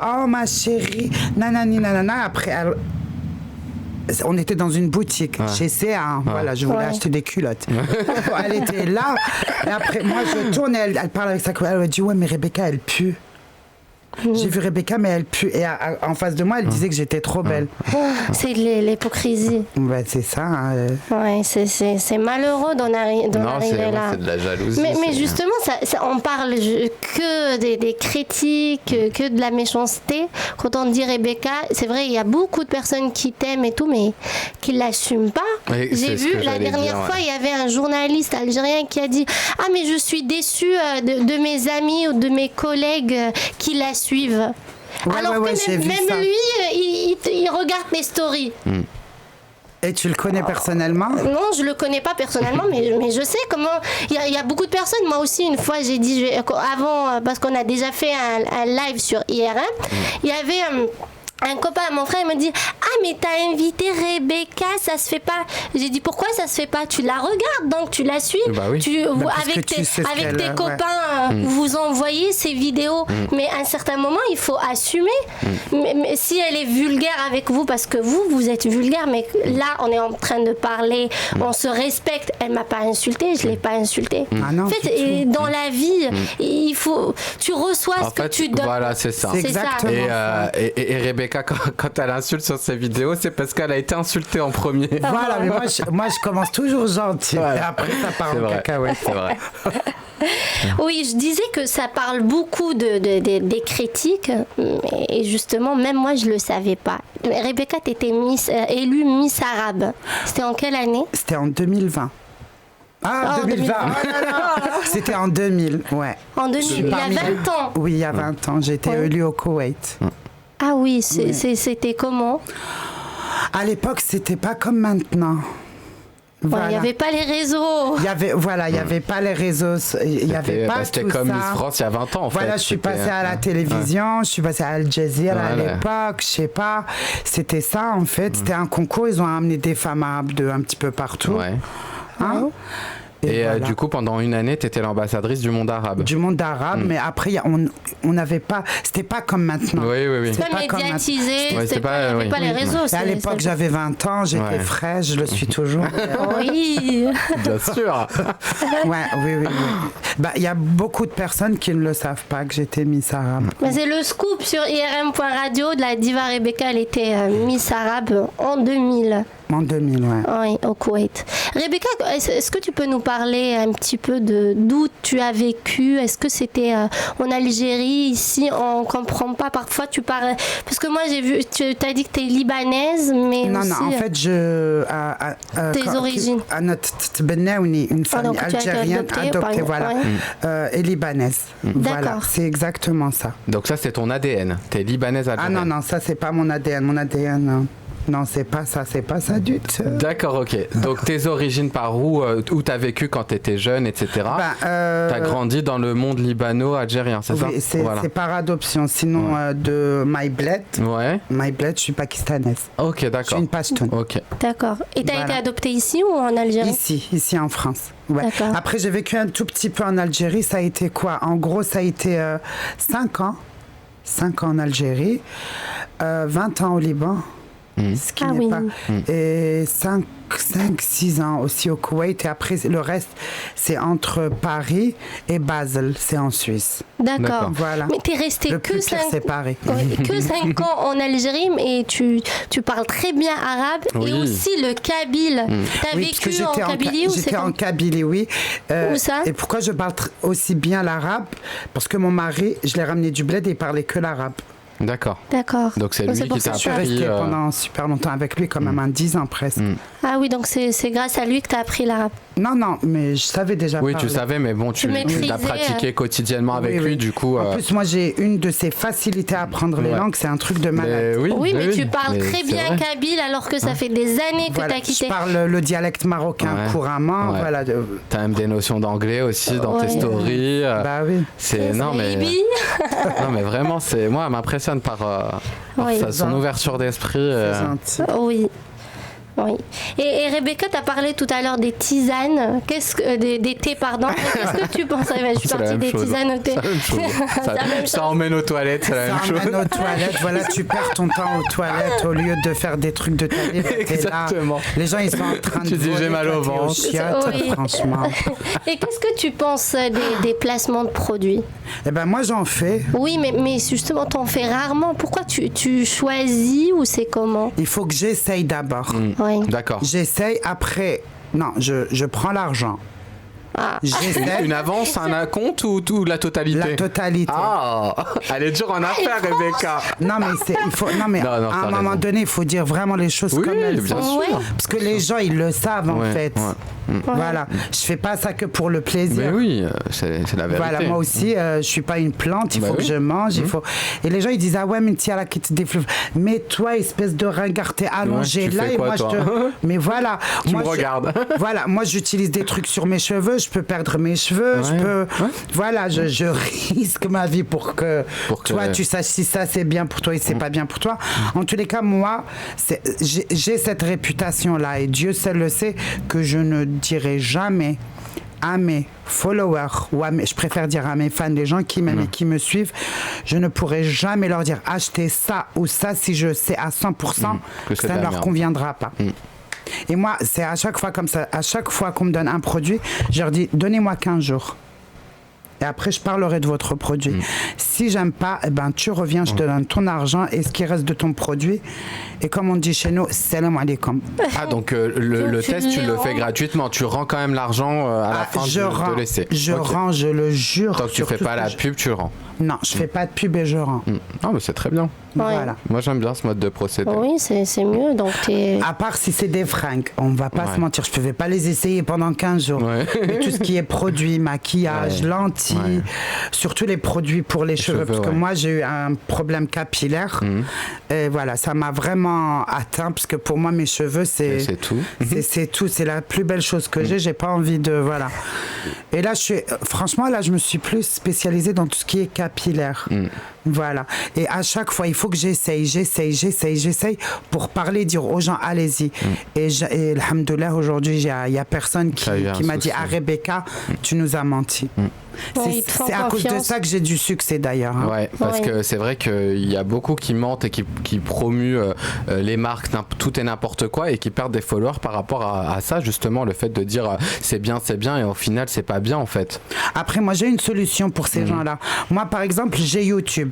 Speaker 3: Oh, ma chérie. Nanani, nanana. Après, on était dans une boutique chez CA. Hein. Voilà, je voulais
Speaker 1: Ouais.
Speaker 3: acheter des culottes. Elle était là. Et après, moi, je tourne et elle parle avec sa collègue. Elle me dit, ouais, mais Rebecca, elle pue. J'ai vu Rebecca, mais elle pue. Et en face de moi, elle disait que j'étais trop belle.
Speaker 1: C'est de l'hypocrisie.
Speaker 3: Ben, c'est ça. Hein.
Speaker 1: Ouais, c'est malheureux d'en
Speaker 2: Non,
Speaker 1: arriver là.
Speaker 2: c'est de la jalousie.
Speaker 1: Mais
Speaker 2: c'est-
Speaker 1: justement, on parle que des critiques, que de la méchanceté. Quand on dit Rebecca, c'est vrai, il y a beaucoup de personnes qui t'aiment et tout, mais qui ne l'assument pas.
Speaker 2: Oui,
Speaker 1: J'ai
Speaker 2: c'est ce
Speaker 1: vu
Speaker 2: que
Speaker 1: la
Speaker 2: j'allais
Speaker 1: dernière
Speaker 2: dire,
Speaker 1: fois,
Speaker 2: ouais.
Speaker 1: il y avait un journaliste algérien qui a dit « Ah, mais je suis déçu de mes amis ou de mes collègues qui la suivent.
Speaker 3: Ouais,
Speaker 1: Alors
Speaker 3: ouais,
Speaker 1: que
Speaker 3: j'ai vu
Speaker 1: même
Speaker 3: ça.
Speaker 1: lui, il regarde mes stories.
Speaker 3: Et tu le connais personnellement?
Speaker 1: Non, je le connais pas personnellement, mais je sais comment. Il y a beaucoup de personnes. Moi aussi, une fois, j'ai dit avant, parce qu'on a déjà fait un live sur IRM, il y avait un copain à mon frère, il me dit « Ah, mais t'as invité Rebecca, ça se fait pas. » J'ai dit « Pourquoi ça se fait pas? Tu la regardes, donc tu la suis.
Speaker 2: Bah oui.
Speaker 3: parce que
Speaker 1: Avec
Speaker 3: tu sais ce
Speaker 1: avec
Speaker 3: qu'elle
Speaker 1: tes
Speaker 3: a,
Speaker 1: copains, vous envoyez ces vidéos. Mais à un certain moment, il faut assumer. Mais si elle est vulgaire avec vous, parce que vous êtes vulgaire, mais là, on est en train de parler, on se respecte. Elle m'a pas insulté, je l'ai pas insulté.
Speaker 3: Ah non,
Speaker 1: en fait,
Speaker 3: du tout.
Speaker 1: et dans la vie, il faut, tu reçois
Speaker 2: En
Speaker 1: ce que
Speaker 2: fait,
Speaker 1: tu donnes.
Speaker 2: voilà, c'est ça.
Speaker 3: C'est
Speaker 1: C'est ça.
Speaker 3: exactement
Speaker 2: Et Rebecca, quand elle insulte sur ses vidéos, c'est parce qu'elle a été insultée en premier.
Speaker 3: Voilà, mais moi, je commence toujours gentil.
Speaker 2: Voilà.
Speaker 3: Et après, ça part
Speaker 2: C'est
Speaker 3: en
Speaker 2: vrai.
Speaker 3: cacahuète.
Speaker 2: C'est vrai.
Speaker 1: Oui, je disais que ça parle beaucoup des critiques, et justement, même moi, je le savais pas. Rebecca, tu étais élue Miss Arabe. C'était en quelle année?
Speaker 3: C'était en 2020. Ah,
Speaker 1: Oh,
Speaker 3: 2020.
Speaker 1: 2020.
Speaker 3: Oh là là. C'était en 2000, ouais.
Speaker 1: En 2000, il y a
Speaker 3: parmi
Speaker 1: 20 ans.
Speaker 3: Oui, il y a 20 ans. J'ai été
Speaker 1: Ouais.
Speaker 3: élue au Koweït.
Speaker 1: Ah oui, c'était comment?
Speaker 3: À l'époque, c'était pas comme maintenant.
Speaker 1: Il
Speaker 3: Voilà.
Speaker 1: n'y avait pas les réseaux.
Speaker 3: Il y avait pas les réseaux, il y avait pas
Speaker 2: C'était
Speaker 3: tout
Speaker 2: comme
Speaker 3: ça.
Speaker 2: Miss France il y a 20 ans en
Speaker 3: Voilà,
Speaker 2: fait.
Speaker 3: je suis
Speaker 2: C'était,
Speaker 3: passée à la télévision, je suis passée à Al Jazeera à
Speaker 2: Voilà.
Speaker 3: l'époque, je sais pas. C'était ça en fait, c'était un concours, ils ont amené des femmes arabes de un petit peu partout.
Speaker 2: Ouais.
Speaker 3: Hein.
Speaker 2: Et
Speaker 3: voilà.
Speaker 2: du coup, pendant une année, tu étais l'ambassadrice du monde arabe.
Speaker 3: Du monde arabe, mais après, on n'avait pas. C'était pas comme maintenant.
Speaker 2: Oui.
Speaker 1: C'est
Speaker 3: C'était
Speaker 1: pas
Speaker 3: pas comme
Speaker 1: médiatisé,
Speaker 2: Ouais,
Speaker 1: c'était
Speaker 2: c'est pas-
Speaker 1: pas, il y avait
Speaker 2: oui.
Speaker 1: pas les
Speaker 2: Oui.
Speaker 1: réseaux.
Speaker 3: Et à l'époque, j'avais 20 ans, j'étais
Speaker 2: Ouais.
Speaker 3: fraîche, je le suis toujours.
Speaker 1: Oui.
Speaker 2: Bien sûr.
Speaker 3: Oui. Bah, il y a beaucoup de personnes qui ne le savent pas que j'étais Miss Arabe.
Speaker 1: Mais c'est le scoop sur IRM.radio de la diva Rebecca. Elle était Miss Arabe en 2000.
Speaker 3: En 2000, ouais.
Speaker 1: Oui, au Koweït. Rebecca, est-ce que tu peux nous parler un petit peu d'où tu as vécu? Est-ce que c'était en Algérie? Ici, on comprend pas. Parfois, tu parles... Parce que moi, j'ai vu... Tu as dit que tu es libanaise, mais
Speaker 3: Non,
Speaker 1: aussi...
Speaker 3: en fait,
Speaker 1: Tes origines.
Speaker 3: Une famille
Speaker 1: donc tu as été
Speaker 3: algérienne adoptée, voilà, et libanaise. Voilà,
Speaker 1: D'accord.
Speaker 3: c'est exactement ça.
Speaker 2: Donc ça, c'est ton ADN. T'es libanaise algérienne.
Speaker 3: Ah non, ça, c'est pas mon ADN. Mon ADN, non, c'est pas ça du tout.
Speaker 2: D'accord, ok. Donc tes origines par où t'as vécu quand t'étais jeune, etc. T'as grandi dans le monde libano-algérien, c'est ça?
Speaker 3: Oui, c'est par adoption. Sinon, de My Bled, je suis pakistanaise.
Speaker 2: Ok,
Speaker 3: Je suis
Speaker 2: d'accord.
Speaker 3: une Pashtun.
Speaker 2: Ok.
Speaker 1: D'accord. Et tu as
Speaker 3: Voilà.
Speaker 1: été adoptée ici ou en Algérie?
Speaker 3: Ici en France. Ouais.
Speaker 1: D'accord.
Speaker 3: Après, j'ai vécu un tout petit peu en Algérie. Ça a été quoi? En gros, ça a été 5 ans. 5 ans en Algérie, 20 ans au Liban. Ce qui n'est pas. Et 5-6 ans aussi au Koweït. Et après, le reste, c'est entre Paris et Basel. C'est en Suisse.
Speaker 1: D'accord.
Speaker 3: Voilà.
Speaker 1: Mais tu es resté
Speaker 3: Le
Speaker 1: que
Speaker 3: plus pire,
Speaker 1: 5
Speaker 3: c'est Paris.
Speaker 1: que 5 ans en Algérie, et tu parles très bien arabe et
Speaker 2: Oui.
Speaker 1: aussi le kabyle. Tu as
Speaker 3: Oui, parce que
Speaker 1: vécu en
Speaker 3: j'étais
Speaker 1: Kabylie ou c'est
Speaker 3: J'étais en Kabylie, oui.
Speaker 1: Où ça?
Speaker 3: Et pourquoi je parle aussi bien l'arabe? Parce que mon mari, je l'ai ramené du bled et il parlait que l'arabe.
Speaker 2: D'accord.
Speaker 1: D'accord.
Speaker 2: Donc c'est lui
Speaker 1: pour
Speaker 2: qui
Speaker 1: ça
Speaker 2: t'a
Speaker 1: que
Speaker 3: Je suis
Speaker 2: appris.
Speaker 3: restée pendant super longtemps avec lui, quand même, 10 ans presque.
Speaker 1: Ah oui, donc c'est grâce à lui que tu as appris l'arabe.
Speaker 3: Non, mais je savais déjà
Speaker 2: Oui,
Speaker 3: parler.
Speaker 2: tu savais, mais bon, tu
Speaker 1: maîtrisais,
Speaker 2: l'as pratiqué quotidiennement avec
Speaker 3: Oui,
Speaker 2: lui,
Speaker 3: oui.
Speaker 2: du coup.
Speaker 3: En plus, moi, j'ai une de ces facilités à apprendre les
Speaker 2: Ouais.
Speaker 3: langues, c'est un truc de malade.
Speaker 1: Oui, mais tu parles
Speaker 2: mais
Speaker 1: très
Speaker 2: c'est
Speaker 1: bien
Speaker 2: vrai.
Speaker 1: kabyle alors que ça fait des années que
Speaker 3: Voilà,
Speaker 1: tu as quitté.
Speaker 3: je parle le dialecte marocain
Speaker 2: Ouais.
Speaker 3: couramment.
Speaker 2: Ouais.
Speaker 3: Voilà.
Speaker 2: T'as même des notions d'anglais aussi dans tes
Speaker 1: Ouais.
Speaker 2: stories.
Speaker 3: Bah oui.
Speaker 2: C'est non mais
Speaker 1: Baby.
Speaker 2: non mais vraiment c'est moi elle m'impressionne par
Speaker 1: Oui.
Speaker 2: son ouverture d'esprit.
Speaker 3: C'est gentil.
Speaker 1: Oui. Oui. Et Rebecca, tu as parlé tout à l'heure des tisanes. Des thés, pardon. Qu'est-ce que tu penses? Je suis
Speaker 2: C'est la
Speaker 1: partie
Speaker 2: même
Speaker 1: des
Speaker 2: chose.
Speaker 1: tisanes au thé.
Speaker 2: C'est la même chose.
Speaker 1: C'est la même
Speaker 2: Ça
Speaker 1: chose.
Speaker 2: emmène aux toilettes, c'est la même
Speaker 3: Ça
Speaker 2: chose.
Speaker 3: emmène aux toilettes. Voilà, tu perds ton temps aux toilettes au lieu de faire des trucs de ta vie. T'es là.
Speaker 2: Exactement.
Speaker 3: Les gens, ils sont en train de
Speaker 2: Tu dis,
Speaker 3: voler,
Speaker 2: j'ai mal
Speaker 3: toi,
Speaker 2: au
Speaker 3: t'es
Speaker 2: ventre.
Speaker 3: chiottes,
Speaker 1: Oui.
Speaker 3: franchement.
Speaker 1: Et qu'est-ce que tu penses des placements de produits?
Speaker 3: Eh ben moi, j'en fais.
Speaker 1: Oui, mais justement, t'en fais rarement. Pourquoi tu choisis ou c'est comment?
Speaker 3: Il faut que j'essaye d'abord.
Speaker 1: Oui.
Speaker 2: D'accord.
Speaker 3: J'essaye, après... Non, je prends l'argent.
Speaker 1: Ah.
Speaker 3: J'essaie
Speaker 2: Une avance, un compte ou la totalité?
Speaker 3: la totalité.
Speaker 2: Ah, elle est dure en affaires, Rebecca.
Speaker 3: Non, mais il faut. Non, mais
Speaker 2: Non,
Speaker 3: à
Speaker 2: t'as
Speaker 3: un moment
Speaker 2: raison.
Speaker 3: donné, il faut dire vraiment les choses
Speaker 2: Oui,
Speaker 3: comme elles
Speaker 2: bien
Speaker 3: sont.
Speaker 2: sûr.
Speaker 1: Ouais.
Speaker 3: Parce que les gens, ils le savent en
Speaker 2: Ouais,
Speaker 3: fait.
Speaker 2: ouais.
Speaker 3: Voilà. Je fais pas ça que pour le
Speaker 2: Mais
Speaker 3: plaisir.
Speaker 2: oui, c'est la vérité.
Speaker 3: Voilà, moi aussi, je suis pas une plante, il
Speaker 2: Bah
Speaker 3: faut
Speaker 2: oui.
Speaker 3: que je mange, il faut... Et les gens, ils disent, ah ouais, mais tiens, là, qui te défleuve. Mais toi, espèce de ringard, t'es allongé
Speaker 2: tu
Speaker 3: là,
Speaker 2: fais
Speaker 3: et
Speaker 2: quoi,
Speaker 3: moi,
Speaker 2: toi
Speaker 3: je te... Mais voilà.
Speaker 2: Tu
Speaker 3: moi,
Speaker 2: me regardes.
Speaker 3: Voilà, moi, j'utilise des trucs sur mes cheveux, je peux perdre mes cheveux, je
Speaker 2: Ouais.
Speaker 3: peux...
Speaker 2: Ouais.
Speaker 3: Voilà, je risque ma vie pour que toi, tu saches si ça, c'est bien pour toi et c'est pas bien pour toi. En tous les cas, moi, j'ai cette réputation-là, et Dieu seul le sait, que je ne dirai jamais à mes followers, ou je préfère dire à mes fans, les gens qui m'aiment et qui me suivent, je ne pourrai jamais leur dire achetez ça ou ça si je sais à 100%
Speaker 2: que
Speaker 3: que
Speaker 2: c'est
Speaker 3: ça
Speaker 2: de
Speaker 3: ne
Speaker 2: la
Speaker 3: leur
Speaker 2: merde.
Speaker 3: conviendra pas. Et moi, c'est à chaque fois comme ça. À chaque fois qu'on me donne un produit, je leur dis donnez-moi 15 jours. Et après, je parlerai de votre produit. Si j'aime pas, eh ben, tu reviens, je te donne ton argent et ce qui reste de ton produit. Et comme on dit chez nous, salam alaikum.
Speaker 2: Ah, donc le
Speaker 1: Donc, tu
Speaker 2: test, tu
Speaker 1: les
Speaker 2: le
Speaker 1: rends.
Speaker 2: fais gratuitement. Tu rends quand même l'argent à la fin
Speaker 3: je rends,
Speaker 2: de l'essai.
Speaker 3: je
Speaker 2: Ok.
Speaker 3: rends, je le jure.
Speaker 2: Donc tu
Speaker 3: sur
Speaker 2: fais
Speaker 3: tout
Speaker 2: pas
Speaker 3: ce
Speaker 2: la
Speaker 3: que je-
Speaker 2: pub, tu rends.
Speaker 3: Non, je fais pas de pub et je rends.
Speaker 2: Non, mais c'est très bien.
Speaker 3: Voilà.
Speaker 2: Moi, j'aime bien ce mode de procédé.
Speaker 1: Oui, c'est mieux. Donc,
Speaker 3: À part si c'est des fringues, on va pas se mentir, je pouvais pas les essayer pendant 15 jours.
Speaker 2: Ouais.
Speaker 3: Mais tout ce qui est produits, maquillage, lentilles, surtout les produits pour les cheveux, parce que moi j'ai eu un problème capillaire. Et voilà, ça m'a vraiment atteint, parce que pour moi mes cheveux c'est
Speaker 2: tout.
Speaker 3: C'est tout, c'est la plus belle chose que j'ai pas envie de voilà. Et là franchement là je me suis plus spécialisée dans tout ce qui est capillaire. Voilà. Et à chaque fois, il faut que j'essaye pour parler, dire aux gens, allez-y. Et alhamdoulilah, aujourd'hui, il y a personne qui m'a dit, ah Rebecca, tu nous as menti. C'est à cause de ça que j'ai du succès d'ailleurs. Hein.
Speaker 2: Ouais, parce que c'est vrai qu'il y a beaucoup qui mentent et qui promuent les marques, tout et n'importe quoi, et qui perdent des followers par rapport à ça, justement, le fait de dire c'est bien, et au final, c'est pas bien en fait.
Speaker 3: Après, moi, j'ai une solution pour ces gens-là. Moi, par exemple, j'ai YouTube.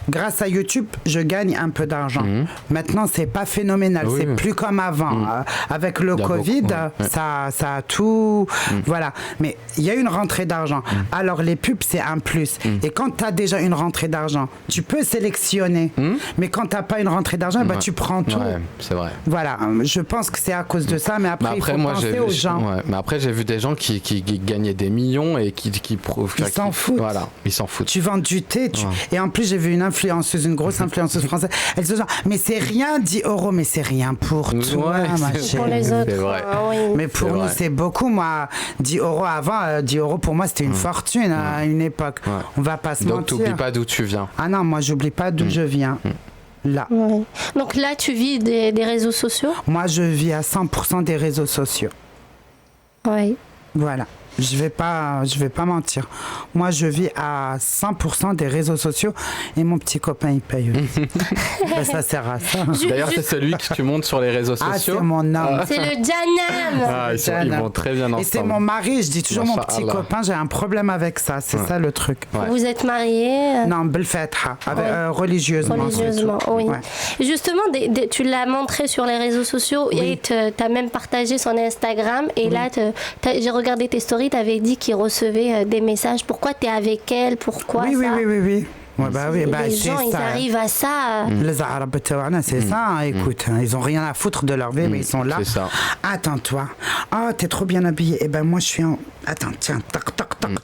Speaker 3: Grâce à YouTube, je gagne un peu d'argent. Maintenant, c'est pas phénoménal, c'est plus comme avant. Avec le Covid, ça a tout. Voilà. Mais il y a une rentrée d'argent. Alors, les pubs, c'est un plus. Et quand tu as déjà une rentrée d'argent, tu peux sélectionner. Mais quand tu n'as pas une rentrée d'argent, bah, tu prends tout.
Speaker 2: Ouais, c'est vrai.
Speaker 3: Voilà. Je pense que c'est à cause de ça. Mais après, il faut penser aux gens.
Speaker 2: Mais après, j'ai vu des gens qui gagnaient des millions et qui
Speaker 3: ils s'en foutent.
Speaker 2: Voilà, ils s'en foutent.
Speaker 3: Tu vends du thé. Et en plus, j'ai vu une influenceuse, une grosse influenceuse française. Elle se dit, mais c'est rien, 10 €, mais c'est rien pour toi, ma chérie.
Speaker 1: Pour les autres.
Speaker 2: C'est vrai.
Speaker 3: Mais pour nous, c'est beaucoup. Moi, 10 € avant, 10 € pour moi, c'était une fortune à une époque. On va pas se mentir.
Speaker 2: Donc, t'oublies pas d'où tu viens.
Speaker 3: Ah non, moi, j'oublie pas d'où je viens. Là.
Speaker 1: Ouais. Donc là, tu vis des réseaux sociaux?
Speaker 3: Moi, je vis à 100% des réseaux sociaux.
Speaker 1: Oui.
Speaker 3: Voilà. Je vais pas mentir. Moi, je vis à 100% des réseaux sociaux et mon petit copain, il paye. Ben, ça sert à ça.
Speaker 2: D'ailleurs, c'est celui que tu montes sur les réseaux sociaux.
Speaker 3: Ah, c'est mon homme.
Speaker 1: C'est le Janam.
Speaker 2: Ah, ils vont très bien ensemble.
Speaker 3: Et c'est mon mari. Je dis toujours mon petit copain, j'ai un problème avec ça. C'est ça le truc.
Speaker 1: Ouais. Vous êtes mariés?
Speaker 3: Non, Belfatha, religieusement.
Speaker 1: Religieusement, oui.
Speaker 3: Ouais.
Speaker 1: Justement, tu l'as montré sur les réseaux sociaux et tu as même partagé son Instagram. Et là, j'ai regardé tes stories. Tu avais dit qu'il recevait des messages. Pourquoi tu es avec elle? Pourquoi
Speaker 3: oui,
Speaker 1: ça?
Speaker 3: Oui. Ouais,
Speaker 1: les gens, ils arrivent à ça.
Speaker 3: Les Arabes, c'est ça. Hein, écoute, ils ont rien à foutre de leur vie, mais ils sont là. Attends-toi. Ah, t'es trop bien habillé. Eh ben, moi, je suis en... Attends, tiens, tac,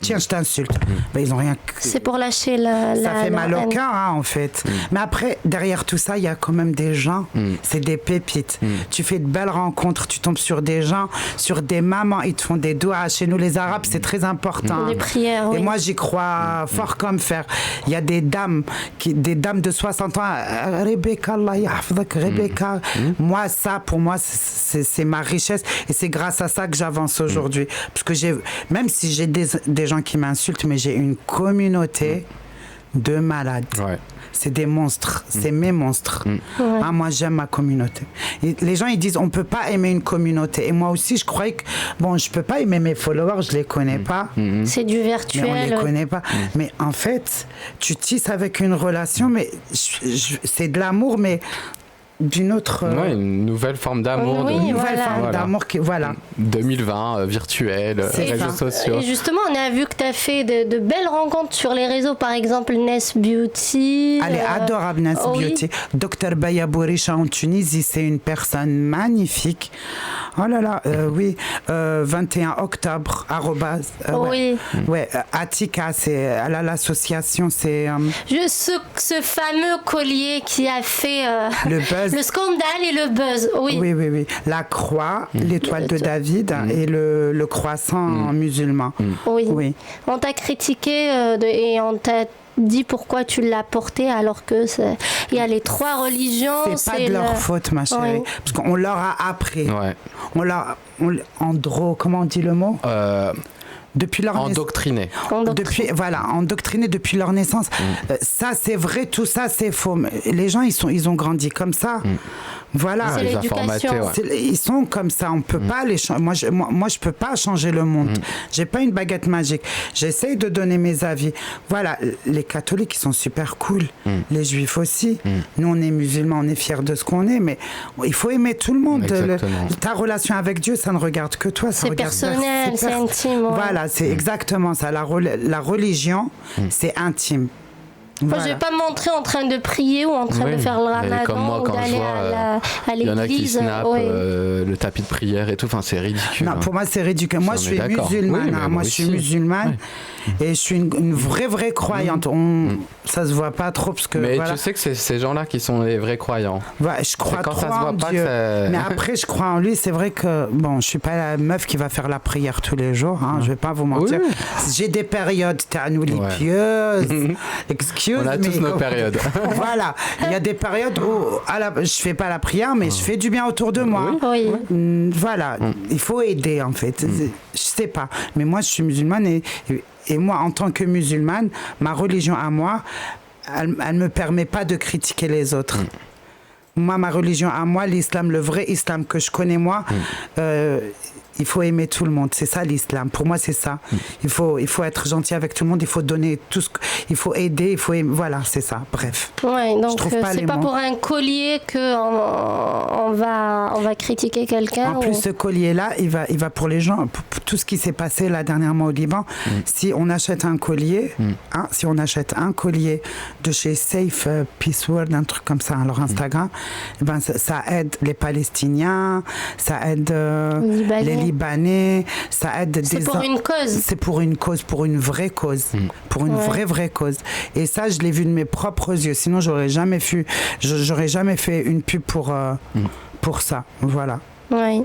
Speaker 3: tiens, je t'insulte. Ben, ils ont rien...
Speaker 1: C'est pour lâcher
Speaker 3: ça fait mal au cœur, hein, en fait. Mais après, derrière tout ça, il y a quand même des gens. C'est des pépites. Tu fais de belles rencontres, tu tombes sur des gens, sur des mamans, ils te font des doigts. Chez nous, les Arabes, c'est très important.
Speaker 1: Des prières,
Speaker 3: Et moi, j'y crois fort comme fer. Il y a des dames de 60 ans, Rebecca, Allah yahfazak, Rebecca. Moi, ça, pour moi, c'est ma richesse. Et c'est grâce à ça que j'avance aujourd'hui. Parce que même si j'ai des gens qui m'insultent, mais j'ai une communauté de malades. Ouais. C'est des monstres, c'est mes monstres. Ouais. Ah, moi, j'aime ma communauté. Et les gens, ils disent, on peut pas aimer une communauté. Et moi aussi, je croyais que, bon, je peux pas aimer mes followers, je les connais pas.
Speaker 1: C'est du virtuel.
Speaker 3: Mais on les connaît pas. Mais en fait, tu tisses avec une relation, mais c'est de l'amour, mais d'une autre...
Speaker 2: une nouvelle forme d'amour.
Speaker 3: Une nouvelle forme d'amour qui... Voilà.
Speaker 2: 2020, virtuel, réseaux sociaux.
Speaker 1: Et justement, on a vu que tu as fait de belles rencontres sur les réseaux, par exemple Ness Beauty.
Speaker 3: Elle est adorable, Ness Beauty. Dr Baya Bourisha en Tunisie, c'est une personne magnifique. Oh là là, 21 octobre, arrobase. Ouais, Atika, elle a l'association, c'est...
Speaker 1: Ce fameux collier qui a fait...
Speaker 3: le buzz.
Speaker 1: Le scandale et le buzz,
Speaker 3: oui. La croix, l'étoile de David et le croissant musulman. Oui.
Speaker 1: On t'a critiqué et on t'a dit pourquoi tu l'as porté alors que il y a les 3 religions.
Speaker 3: C'est pas de leur faute, ma chérie. Parce qu'on leur a appris. Ouais. Comment on dit le mot depuis leur
Speaker 2: endoctriné.
Speaker 3: Endoctriné depuis leur naissance. Ça, c'est vrai, tout ça, c'est faux. Les gens, ils ont grandi comme ça. Voilà.
Speaker 1: C'est l'éducation.
Speaker 3: Ils sont comme ça. On peut pas les changer. Moi, je peux pas changer le monde. J'ai pas une baguette magique. J'essaye de donner mes avis. Voilà. Les catholiques, ils sont super cool. Les juifs aussi. Nous, on est musulmans, on est fiers de ce qu'on est, mais il faut aimer tout le monde. Ta relation avec Dieu, ça ne regarde que toi.
Speaker 1: C'est personnel, c'est intime.
Speaker 3: Voilà. C'est exactement ça. La religion, c'est intime.
Speaker 1: Moi, je vais pas me montrer en train de prier ou en train de faire le ramadan
Speaker 2: comme moi,
Speaker 1: ou
Speaker 2: quand
Speaker 1: d'aller à l'église.
Speaker 2: Il y en a qui snappent le tapis de prière et tout. Enfin, c'est ridicule.
Speaker 3: Non, pour moi, c'est ridicule. Moi, je suis musulmane.
Speaker 2: Oui,
Speaker 3: moi, je suis musulmane et je suis une vraie croyante. Ça se voit pas trop parce que.
Speaker 2: Mais tu sais que c'est ces gens-là qui sont les vrais croyants.
Speaker 3: Ouais, je crois
Speaker 2: quand
Speaker 3: trop
Speaker 2: ça se voit
Speaker 3: en
Speaker 2: pas
Speaker 3: Dieu.
Speaker 2: que
Speaker 3: Mais après, je crois en lui. C'est vrai que bon, je suis pas la meuf qui va faire la prière tous les jours. Je vais pas vous mentir.
Speaker 2: Oui.
Speaker 3: J'ai des périodes. T'es à nous les pieuses. Excuse.
Speaker 2: On a tous nos périodes.
Speaker 3: Voilà. Il y a des périodes où je fais pas la prière, mais je fais du bien autour de moi.
Speaker 1: Oui.
Speaker 3: Voilà. Il faut aider en fait. Je sais pas. Mais moi, je suis musulmane et moi, en tant que musulmane, ma religion à moi, elle me permet pas de critiquer les autres. Moi, ma religion à moi, l'islam, le vrai islam que je connais moi, il faut aimer tout le monde. C'est ça l'islam. Pour moi, c'est ça. Il faut être gentil avec tout le monde. Il faut donner tout ce il faut aider. Il faut aimer. Voilà, c'est ça. Bref.
Speaker 1: Ouais, donc c'est pas pour un collier que on va critiquer quelqu'un.
Speaker 3: En plus, ce collier-là, il va pour les gens. Pour tout ce qui s'est passé là dernièrement au Liban. Si on achète un collier, si on achète un collier de chez Safe Peace World, un truc comme ça, leur Instagram, ben ça aide les Palestiniens, ça aide les Libanais, ça aide
Speaker 1: C'est pour une cause.
Speaker 3: C'est pour une cause, pour une vraie cause, pour une vraie cause. Et ça, je l'ai vu de mes propres yeux. Sinon, j'aurais jamais fait une pub pour ça. Voilà.
Speaker 1: Oui.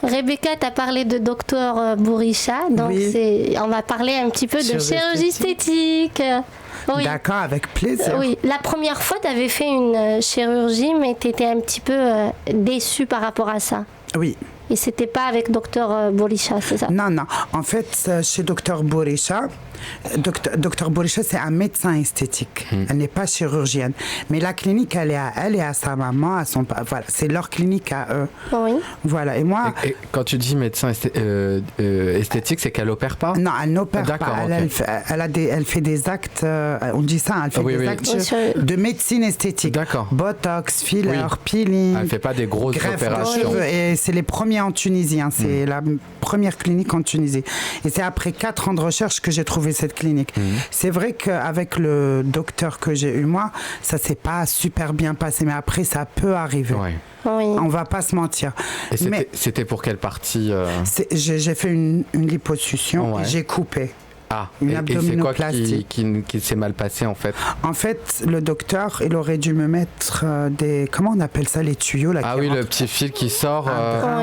Speaker 1: Rebecca, tu as parlé de Dr Bouricha, donc on va parler un petit peu de chirurgie esthétique. Oui.
Speaker 3: D'accord, avec plaisir.
Speaker 1: Oui, la première fois, tu avais fait une chirurgie, mais tu étais un petit peu déçue par rapport à ça.
Speaker 3: Oui.
Speaker 1: Et c'était pas avec Dr Bouricha, c'est ça?
Speaker 3: Non. En fait, chez Dr Bouricha, Dr Bouricha, c'est un médecin esthétique. Elle n'est pas chirurgienne. Mais la clinique, elle est à elle et à sa maman, à son père. Voilà, c'est leur clinique à eux.
Speaker 1: Oui.
Speaker 3: Voilà, et moi...
Speaker 2: Et quand tu dis médecin esthétique, c'est qu'elle opère pas?
Speaker 3: Non, elle n'opère pas.
Speaker 2: Okay.
Speaker 3: Elle fait des actes, on dit ça, elle fait des actes de médecine esthétique.
Speaker 2: D'accord.
Speaker 3: Botox, filler, peeling.
Speaker 2: Elle fait pas des grosses opérations.
Speaker 3: Et c'est les premiers en Tunisie. C'est la première clinique en Tunisie. Et c'est après 4 ans de recherche que j'ai trouvé cette clinique. C'est vrai qu'avec le docteur que j'ai eu moi, ça s'est pas super bien passé, mais après ça peut arriver.
Speaker 2: Ouais.
Speaker 1: Oui.
Speaker 3: On va pas se mentir.
Speaker 2: Et c'était pour quelle partie
Speaker 3: J'ai fait une liposuction et j'ai coupé.
Speaker 2: Ah,
Speaker 3: une
Speaker 2: et
Speaker 3: abdominoplastie.
Speaker 2: c'est quoi qui s'est mal passé en fait?
Speaker 3: En fait, le docteur, il aurait dû me mettre des... Comment on appelle ça, les tuyaux là,
Speaker 2: oui, le petit fil qui sort.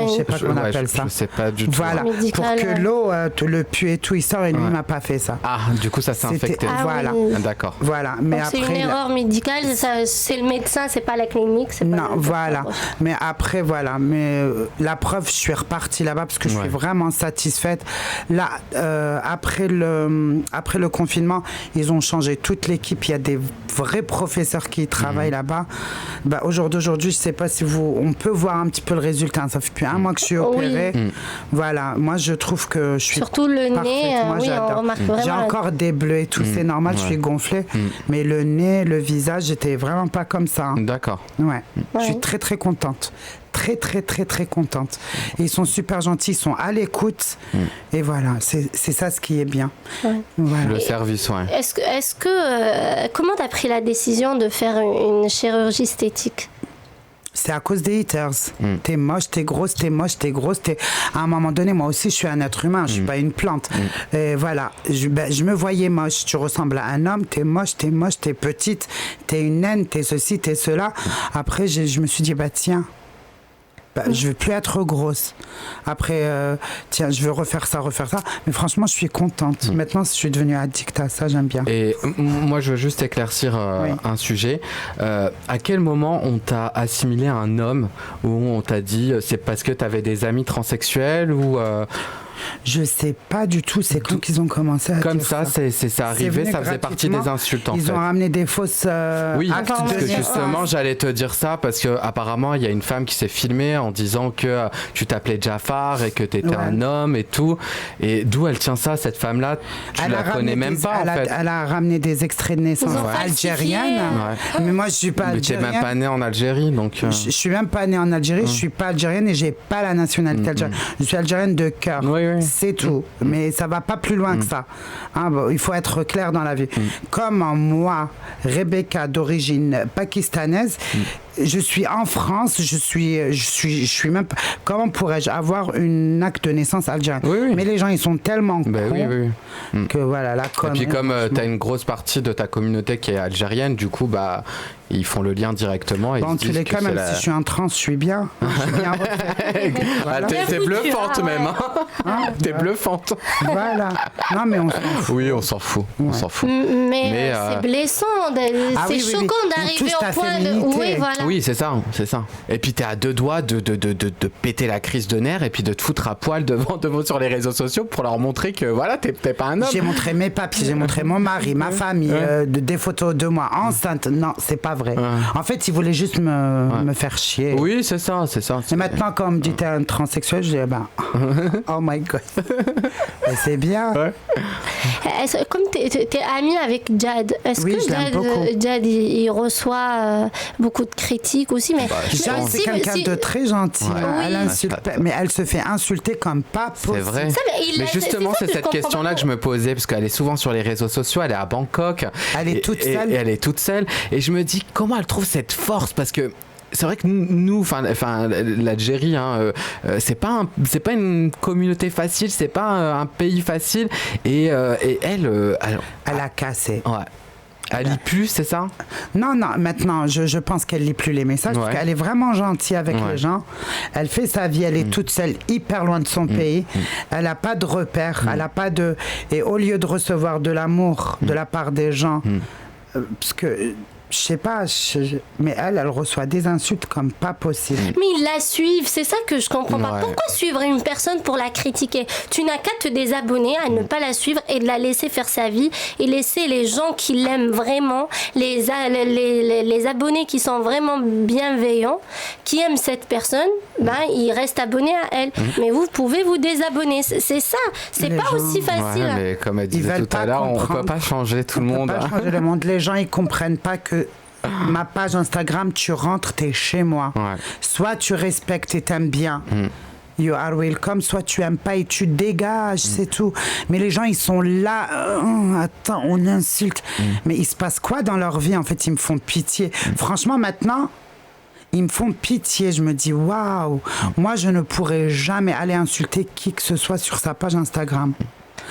Speaker 3: Je sais pas comment on appelle ça.
Speaker 2: Je sais pas du tout.
Speaker 3: Voilà, pour que l'eau, le pus et tout, il sort et lui, il m'a pas fait ça.
Speaker 2: Ah, du coup, ça s'est infecté.
Speaker 3: Voilà.
Speaker 1: Oui.
Speaker 2: D'accord.
Speaker 3: Voilà, mais
Speaker 1: donc
Speaker 3: après...
Speaker 1: c'est une erreur médicale, c'est le médecin, c'est pas la clinique. C'est pas
Speaker 3: voilà. Mais après, voilà. Mais la preuve, je suis repartie là-bas parce que je suis vraiment satisfaite. Là, après le confinement, ils ont changé toute l'équipe. Il y a des vrais professeurs qui travaillent là-bas. Bah, aujourd'hui, je sais pas si on peut voir un petit peu le résultat. Ça fait plus 1 mois que je suis opérée. Voilà. Moi, je trouve que je suis
Speaker 1: surtout le nez.
Speaker 3: Moi,
Speaker 1: on remarque vraiment.
Speaker 3: J'ai encore des bleus et tout. C'est normal, je suis gonflée. Mais le nez, le visage, j'étais vraiment pas comme ça.
Speaker 2: D'accord.
Speaker 3: Ouais. Je suis très, très contente. Très contente. Et ils sont super gentils, ils sont à l'écoute. Et voilà, c'est ça ce qui est bien. Voilà.
Speaker 2: Le service,
Speaker 1: Est-ce que comment tu as pris la décision de faire une chirurgie esthétique?
Speaker 3: C'est à cause des haters. T'es moche, t'es grosse, t'es moche, t'es grosse. À un moment donné, moi aussi, je suis un être humain, je suis pas une plante. Et voilà, je me voyais moche. Tu ressembles à un homme, t'es moche, t'es petite, t'es une naine, t'es ceci, t'es cela. Après, je me suis dit, tiens, je veux plus être grosse. Après, tiens, je veux refaire ça. Mais franchement, je suis contente. Maintenant, je suis devenue addict à ça, j'aime bien.
Speaker 2: Et moi, je veux juste éclaircir un sujet. À quel moment on t'a assimilé à un homme, où on t'a dit, c'est parce que t'avais des amis transsexuels ou...
Speaker 3: Je sais pas du tout, c'est quand qu'ils ont commencé à
Speaker 2: comme
Speaker 3: dire
Speaker 2: ça. C'est arrivé, ça faisait partie des insultes en fait.
Speaker 3: Ils ont ramené des fausses
Speaker 2: oui, parce que justement, j'allais te dire ça parce que apparemment, il y a une femme qui s'est filmée en disant que tu t'appelais Jafar et que tu étais un homme et tout. Et d'où elle tient ça, cette femme-là? Tu la connais même pas en fait.
Speaker 3: Elle a ramené des extraits de naissance algériennes. Mais moi, je suis pas algérienne.
Speaker 2: Mais tu n'es même pas née en Algérie, donc.
Speaker 3: Je suis même pas née en Algérie. Je suis pas algérienne et j'ai pas la nationalité algérienne. Je suis algérienne de cœur.
Speaker 2: Oui. oui.
Speaker 3: C'est tout. Mais ça va pas plus loin que ça. Hein, bon, il faut être clair dans la vie. Comme moi, Rebecca d'origine pakistanaise, je suis en France, je suis même pas... Comment pourrais-je avoir un acte de naissance algérien?
Speaker 2: Oui.
Speaker 3: Mais les gens, ils sont tellement cons
Speaker 2: oui.
Speaker 3: que voilà, la
Speaker 2: Et
Speaker 3: connerie.
Speaker 2: puis comme tu as une grosse partie de ta communauté qui est algérienne, du coup, bah, ils font le lien directement. Et
Speaker 3: Bon,
Speaker 2: ils
Speaker 3: en
Speaker 2: se
Speaker 3: tous
Speaker 2: disent
Speaker 3: les
Speaker 2: que
Speaker 3: cas,
Speaker 2: c'est
Speaker 3: même
Speaker 2: la-
Speaker 3: si je suis en transe, je suis bien. Je suis bien
Speaker 2: Ah, t'es bluffante même. T'es bluffante.
Speaker 3: Voilà. Non, mais on s'en fout.
Speaker 2: Oui, on s'en fout. On s'en fout.
Speaker 1: Mais c'est blessant,
Speaker 3: Ah
Speaker 1: c'est
Speaker 3: oui,
Speaker 1: choquant
Speaker 3: oui. On
Speaker 1: d'arriver
Speaker 3: touche
Speaker 1: au
Speaker 3: ta
Speaker 1: point de...
Speaker 3: féminité.
Speaker 1: Oui, voilà.
Speaker 2: Oui, c'est ça. Et puis t'es à deux doigts de péter la crise de nerfs et puis de te foutre à poil devant sur les réseaux sociaux pour leur montrer que voilà, t'es pas un homme.
Speaker 3: J'ai montré mes papiers, j'ai montré mon mari, ma famille, des photos de moi enceinte. Non, c'est pas vrai. En fait, ils voulaient juste me faire chier.
Speaker 2: Oui, c'est ça.
Speaker 3: Et maintenant, quand on me dit t'es un transsexuel, je dis oh my god. Et c'est bien.
Speaker 2: Ouais.
Speaker 1: Comme t'es amie avec Jad, est-ce
Speaker 3: Oui,
Speaker 1: que
Speaker 3: je l'aime beaucoup.
Speaker 1: Jad il reçoit beaucoup de critiques aussi, mais
Speaker 3: Jade, c'est quelqu'un de très gentil.
Speaker 2: Ouais.
Speaker 3: Elle
Speaker 2: Oui.
Speaker 3: insulte, mais elle se fait insulter comme pas
Speaker 2: C'est
Speaker 3: possible.
Speaker 2: vrai.
Speaker 1: Ça,
Speaker 2: mais justement,
Speaker 1: ça
Speaker 2: c'est
Speaker 1: que je
Speaker 2: cette
Speaker 1: comprends
Speaker 2: question-là
Speaker 1: pas.
Speaker 2: que je me posais, parce qu'elle est souvent sur les réseaux sociaux, elle est à Bangkok.
Speaker 3: Elle est toute seule.
Speaker 2: Et elle est toute seule. Et je me dis, comment elle trouve cette force? Parce que c'est vrai que nous, enfin l'Algérie, c'est pas une communauté facile, c'est pas un pays facile. Et elle
Speaker 3: Elle a cassé.
Speaker 2: ouais. Elle lit plus, c'est ça?
Speaker 3: Non, maintenant, je pense qu'elle lit plus les messages parce
Speaker 2: Ouais.
Speaker 3: qu'elle est vraiment gentille avec les gens. Elle fait sa vie, elle est toute seule, hyper loin de son pays. Elle n'a pas de repères, elle n'a pas de... Et au lieu de recevoir de l'amour de la part des gens, parce que... Je sais pas, mais elle reçoit des insultes comme pas possible.
Speaker 1: Mais ils la suivent, c'est ça que je comprends pas.
Speaker 2: Ouais.
Speaker 1: Pourquoi suivre une personne pour la critiquer? Tu n'as qu'à te désabonner, à ne pas la suivre et de la laisser faire sa vie et laisser les gens qui l'aiment vraiment, les abonnés qui sont vraiment bienveillants, qui aiment cette personne, ils restent abonnés à elle. Mais vous pouvez vous désabonner, c'est ça. C'est
Speaker 3: Les
Speaker 1: pas
Speaker 3: gens,
Speaker 1: aussi facile.
Speaker 2: Ouais, mais comme elle
Speaker 3: Ils
Speaker 2: disait
Speaker 3: veulent
Speaker 2: tout à
Speaker 3: pas
Speaker 2: l'heure, on
Speaker 3: comprendre.
Speaker 2: peut pas changer tout le
Speaker 3: On peut
Speaker 2: monde.
Speaker 3: pas changer le monde. Les gens, ils comprennent pas que ma page Instagram, tu rentres, t'es chez moi.
Speaker 2: Ouais.
Speaker 3: Soit tu respectes et t'aimes bien. You are welcome, soit tu aimes pas et tu dégages, c'est tout. Mais les gens, ils sont là, attends, on insulte. Mais il se passe quoi dans leur vie? En fait, ils me font pitié. Franchement, maintenant, ils me font pitié. Je me dis, waouh, moi, je ne pourrais jamais aller insulter qui que ce soit sur sa page Instagram.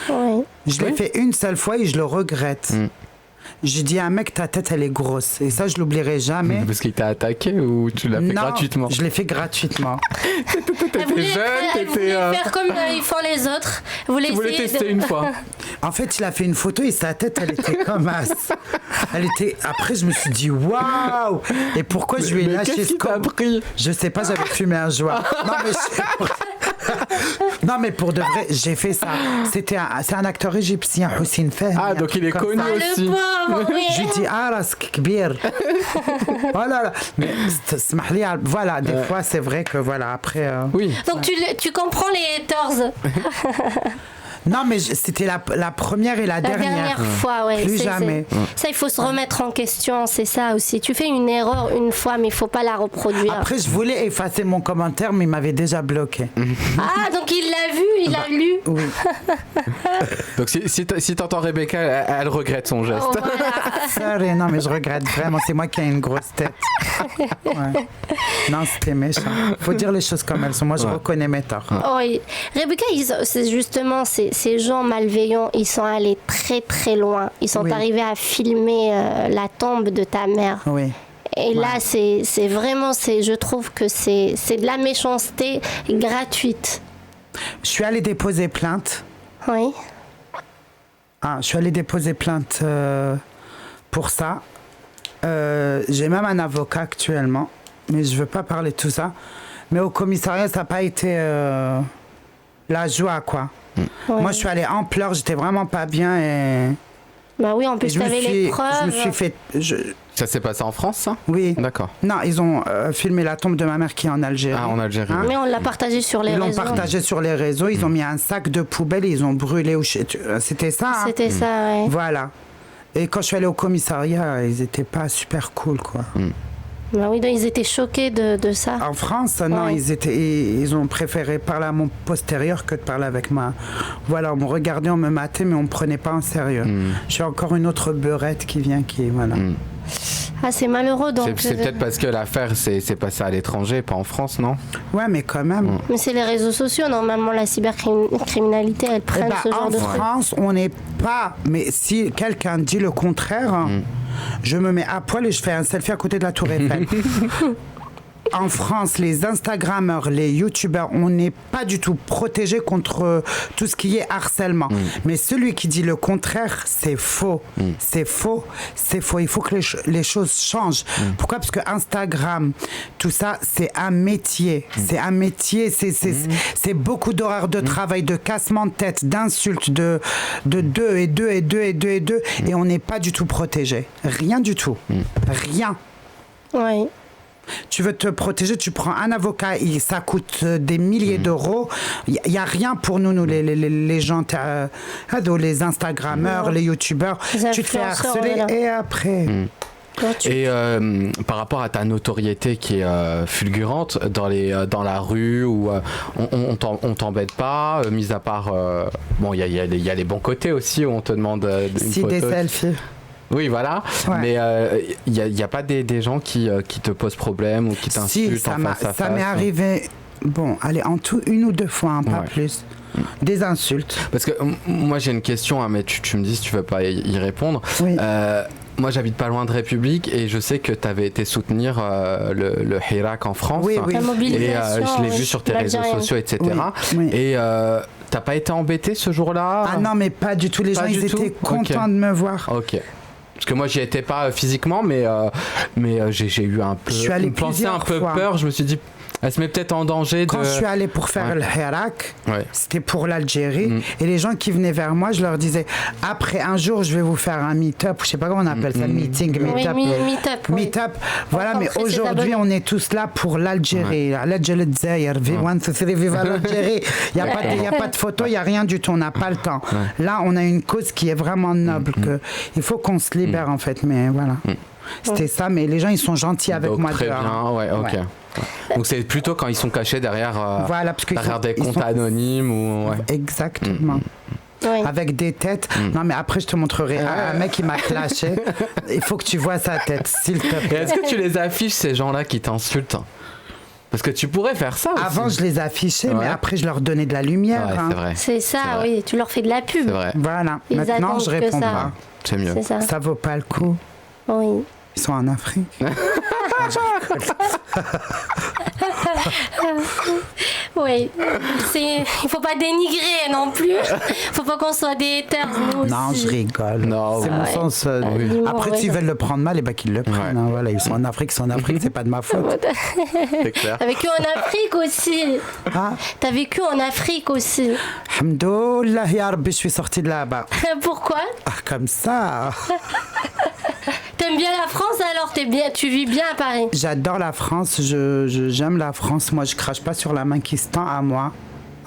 Speaker 1: Oui.
Speaker 3: Je l'ai fait une seule fois et je le regrette. J'ai dit à un mec, ta tête, elle est grosse. Et ça, je l'oublierai jamais.
Speaker 2: Parce qu'il t'a attaqué ou tu l'as fait
Speaker 3: Non,
Speaker 2: gratuitement?
Speaker 3: je l'ai fait gratuitement.
Speaker 1: Elle voulait,
Speaker 2: jeune,
Speaker 1: elle voulait faire comme ils font les autres.
Speaker 2: Tu voulais tester une fois.
Speaker 3: En fait, il a fait une photo et sa tête, elle était comme as. Elle était... Après, je me suis dit, waouh! Et pourquoi je lui ai
Speaker 2: Mais
Speaker 3: lâché
Speaker 2: qu'est-ce
Speaker 3: ce
Speaker 2: qui t'a
Speaker 3: corps?
Speaker 2: pris?
Speaker 3: Je sais pas, j'avais fumé un joint. Non, mais pour de vrai, j'ai fait ça. C'est un acteur égyptien, Houssine Fahmi.
Speaker 2: Ah, donc il est
Speaker 3: comme
Speaker 2: connu
Speaker 3: ça.
Speaker 1: Ah,
Speaker 2: aussi.
Speaker 1: le pauvre, oui.
Speaker 3: Je lui dis, rask kbir. Voilà. Mais voilà, des fois, c'est vrai que voilà, après.
Speaker 2: Oui.
Speaker 1: Donc tu comprends les haters.
Speaker 3: Non, mais c'était la première et la
Speaker 1: La
Speaker 3: dernière.
Speaker 1: dernière fois, ouais.
Speaker 3: Plus jamais.
Speaker 1: Ça, il faut se remettre en question, c'est ça aussi. Tu fais une erreur une fois, mais il faut pas la reproduire.
Speaker 3: Après, je voulais effacer mon commentaire, mais il m'avait déjà bloqué.
Speaker 1: Ah, donc il l'a vu, il a lu.
Speaker 3: Oui.
Speaker 2: Donc si t'entends Rebecca, elle regrette son geste.
Speaker 1: Oh, voilà.
Speaker 3: Sorry, non, mais je regrette vraiment. C'est moi qui ai une grosse tête. Ouais. Non, c'était méchant. Faut dire les choses comme elles sont. Moi, je reconnais mes torts.
Speaker 1: Oui. Rebecca, c'est justement ces gens malveillants, ils sont allés très très loin. Ils sont
Speaker 3: Oui.
Speaker 1: arrivés à filmer la tombe de ta mère.
Speaker 3: Oui.
Speaker 1: Et là, c'est vraiment, je trouve que c'est de la méchanceté gratuite.
Speaker 3: Je suis allée déposer plainte.
Speaker 1: Oui.
Speaker 3: Je suis allée déposer plainte pour ça. J'ai même un avocat actuellement, mais je veux pas parler de tout ça. Mais au commissariat, ça n'a pas été la joie, quoi.
Speaker 1: Ouais.
Speaker 3: Moi, je suis allée en pleurs, j'étais vraiment pas bien et
Speaker 1: Bah oui, en plus,
Speaker 3: je me
Speaker 1: t'avais les
Speaker 3: suis,
Speaker 1: preuves.
Speaker 3: je me suis fait.
Speaker 2: Ça s'est passé en France, ça?
Speaker 3: Oui.
Speaker 2: D'accord.
Speaker 3: Non, ils ont filmé la tombe de ma mère qui est en Algérie.
Speaker 2: Ah, en Algérie.
Speaker 3: Hein?
Speaker 1: Mais on l'a partagé sur les
Speaker 3: Ils l'ont
Speaker 1: réseaux.
Speaker 3: partagé sur les réseaux, ils ont mis un sac de poubelle et ils ont brûlé. C'était ça. Hein?
Speaker 1: C'était ça, ouais.
Speaker 3: Voilà. Et quand je suis allée au commissariat, ils étaient pas super cool, quoi.
Speaker 1: Bah oui, donc ils étaient choqués de ça.
Speaker 3: En France, non,
Speaker 1: Ouais.
Speaker 3: ils ont préféré parler à mon postérieur que de parler avec moi. Voilà, on me regardait, on me matait, mais on me prenait pas en sérieux. J'ai encore une autre beurette qui vient, voilà.
Speaker 1: Ah, c'est malheureux. Donc,
Speaker 2: C'est peut-être parce que l'affaire s'est passée à l'étranger, pas en France, non?
Speaker 3: Ouais, mais quand même.
Speaker 1: Mais c'est les réseaux sociaux. Normalement, la cybercriminalité, elle
Speaker 3: Eh
Speaker 1: prenne
Speaker 3: ben,
Speaker 1: ce genre
Speaker 3: en
Speaker 1: de trucs.
Speaker 3: France, on n'est pas. Mais si quelqu'un dit le contraire, je me mets à poil et je fais un selfie à côté de la Tour Eiffel. En France, les Instagrammeurs, les YouTubeurs, on n'est pas du tout protégés contre tout ce qui est harcèlement. Mais celui qui dit le contraire, c'est faux. C'est faux, c'est faux. Il faut que les choses changent. Pourquoi? Parce que Instagram, tout ça, c'est un métier. C'est un métier, c'est beaucoup d'horaires de travail, de cassement de tête, d'insultes, de deux, et on n'est pas du tout protégé. Rien du tout. Rien.
Speaker 1: Oui.
Speaker 3: Tu veux te protéger, tu prends un avocat, ça coûte des milliers d'euros. Il n'y a rien pour nous les gens, les Instagrammeurs, les YouTubeurs.
Speaker 1: Les
Speaker 3: Tu te fais
Speaker 1: influenceurs,
Speaker 3: harceler
Speaker 1: voilà.
Speaker 3: et après.
Speaker 2: Et par rapport à ta notoriété qui est fulgurante dans la rue, où on t'embête pas, mis à part... bon, il y a les bons côtés aussi, où on te demande une
Speaker 3: Si
Speaker 2: photo.
Speaker 3: des selfies.
Speaker 2: Oui, voilà.
Speaker 3: Ouais.
Speaker 2: Mais il n'y a pas des gens qui te posent problème ou qui t'insultent
Speaker 3: Si, ça
Speaker 2: en face à face.
Speaker 3: m'est arrivé, bon, allez, en tout, 1 ou 2 fois, pas
Speaker 2: Ouais.
Speaker 3: plus. Des insultes.
Speaker 2: Parce que moi j'ai une question, hein, mais tu me dis si tu veux pas y répondre.
Speaker 3: Oui.
Speaker 2: Moi j'habite pas loin de République et je sais que tu avais été soutenir le Hirak en France.
Speaker 3: Oui, oui.
Speaker 1: La
Speaker 2: Et
Speaker 1: mobilisation.
Speaker 2: je l'ai
Speaker 1: oui,
Speaker 2: vu sur tes réseaux
Speaker 1: d'Algériens.
Speaker 2: sociaux, etc.
Speaker 3: Oui, oui.
Speaker 2: Et t'as pas été embêté ce jour-là?
Speaker 3: Ah non, mais pas du tout. Les
Speaker 2: Pas
Speaker 3: gens,
Speaker 2: du
Speaker 3: ils
Speaker 2: tout
Speaker 3: étaient contents
Speaker 2: Ok.
Speaker 3: de me voir.
Speaker 2: Ok. Parce que moi j'y étais pas physiquement, mais j'ai eu un peu,
Speaker 3: Je suis allé
Speaker 2: une pensée un
Speaker 3: plusieurs
Speaker 2: peu
Speaker 3: fois.
Speaker 2: peur. Je me suis dit, elle se met peut-être en danger
Speaker 3: Quand
Speaker 2: de...
Speaker 3: je suis allée pour faire
Speaker 2: Ouais.
Speaker 3: le Hirak,
Speaker 2: Ouais.
Speaker 3: c'était pour l'Algérie. Et les gens qui venaient vers moi, je leur disais, après un jour, je vais vous faire un meet-up. Je sais pas comment on appelle ça, meeting,
Speaker 1: Oui,
Speaker 3: meet-up.
Speaker 1: meet-up. Oui.
Speaker 3: Meet-up. Voilà, mais
Speaker 1: Rencontrer ses
Speaker 3: aujourd'hui,
Speaker 1: abonnés.
Speaker 3: on est tous là pour l'Algérie. L'Algérie Zaïre, viva l'Algérie. Il n'y a pas de photo, il n'y a rien du tout. On n'a pas le temps. Là, on a une cause qui est vraiment noble. Il faut qu'on se libère, en fait. Mais voilà. C'était ça, mais les gens, ils sont gentils avec
Speaker 2: Donc,
Speaker 3: moi.
Speaker 2: très
Speaker 3: dehors.
Speaker 2: bien, ouais, ok.
Speaker 3: Ouais.
Speaker 2: Donc c'est plutôt quand ils sont cachés derrière,
Speaker 3: Voilà, parce qu'ils
Speaker 2: derrière
Speaker 3: sont-
Speaker 2: des
Speaker 3: ils
Speaker 2: comptes
Speaker 3: sont-
Speaker 2: anonymes ou... Ouais.
Speaker 3: Exactement.
Speaker 1: Oui.
Speaker 3: Avec des têtes. Non, mais après, je te montrerai. Un mec, il m'a clashé. Il faut que tu vois sa tête, s'il te
Speaker 2: Et
Speaker 3: plaît.
Speaker 2: est-ce que tu les affiches, ces gens-là qui t'insultent? Parce que tu pourrais faire ça aussi.
Speaker 3: Avant, je les affichais, mais
Speaker 2: Ouais.
Speaker 3: après, je leur donnais de la lumière.
Speaker 2: Ouais,
Speaker 3: hein.
Speaker 2: c'est vrai.
Speaker 1: C'est ça,
Speaker 2: C'est vrai.
Speaker 1: oui. Tu leur fais de la pub.
Speaker 2: C'est vrai.
Speaker 3: Voilà.
Speaker 1: Ils
Speaker 3: Maintenant,
Speaker 1: attendent
Speaker 3: je
Speaker 1: que
Speaker 3: réponds
Speaker 1: ça.
Speaker 3: pas.
Speaker 2: C'est mieux.
Speaker 1: C'est ça.
Speaker 3: Ça vaut pas le coup.
Speaker 1: Oui.
Speaker 3: Ils sont en Afrique.
Speaker 1: Oui. Il faut pas dénigrer non plus. Faut pas qu'on soit des haters, nous
Speaker 3: Non,
Speaker 1: aussi.
Speaker 3: je rigole.
Speaker 2: Non,
Speaker 3: c'est mon
Speaker 1: ouais.
Speaker 3: sens.
Speaker 1: L'humour,
Speaker 3: Après,
Speaker 1: ouais.
Speaker 3: s'ils veulent le prendre mal, eh ben, qu'ils le prennent.
Speaker 2: Ouais.
Speaker 3: Hein. Voilà, ils sont en Afrique, c'est pas de ma faute.
Speaker 2: C'est clair.
Speaker 1: T'as vécu en Afrique aussi.
Speaker 3: Ah,
Speaker 1: T'as vécu en Afrique aussi.
Speaker 3: Alhamdoulilah, ya Rabbi, je suis sorti de là-bas.
Speaker 1: Pourquoi?
Speaker 3: Ah, comme ça.
Speaker 1: T'aimes bien la France alors? Tu vis bien à Paris?
Speaker 3: J'adore la France, j'aime la France. Moi, je crache pas sur la main qui se tend à moi.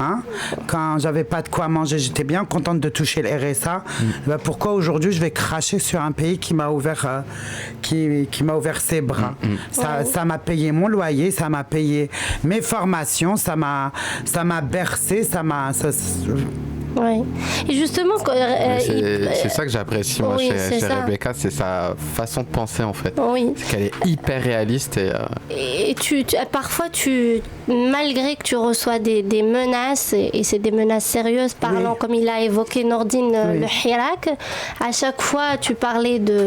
Speaker 3: Hein? Quand j'avais pas de quoi manger, j'étais bien contente de toucher le RSA. Ben, pourquoi aujourd'hui je vais cracher sur un pays qui m'a ouvert, qui m'a ouvert ses bras? Ça m'a payé mon loyer, ça m'a payé mes formations, ça m'a bercé,
Speaker 1: Oui. Et justement,
Speaker 2: C'est ça que j'apprécie moi
Speaker 1: Oui,
Speaker 2: chez
Speaker 1: c'est ça.
Speaker 2: Rebecca, c'est sa façon de penser en fait.
Speaker 1: oui.
Speaker 2: C'est qu'elle est hyper réaliste et
Speaker 1: Et parfois, malgré que tu reçois des menaces, et c'est des menaces sérieuses, parlant, comme il a évoqué Nordine,
Speaker 3: Oui.
Speaker 1: le Hirak, à chaque fois, tu parlais du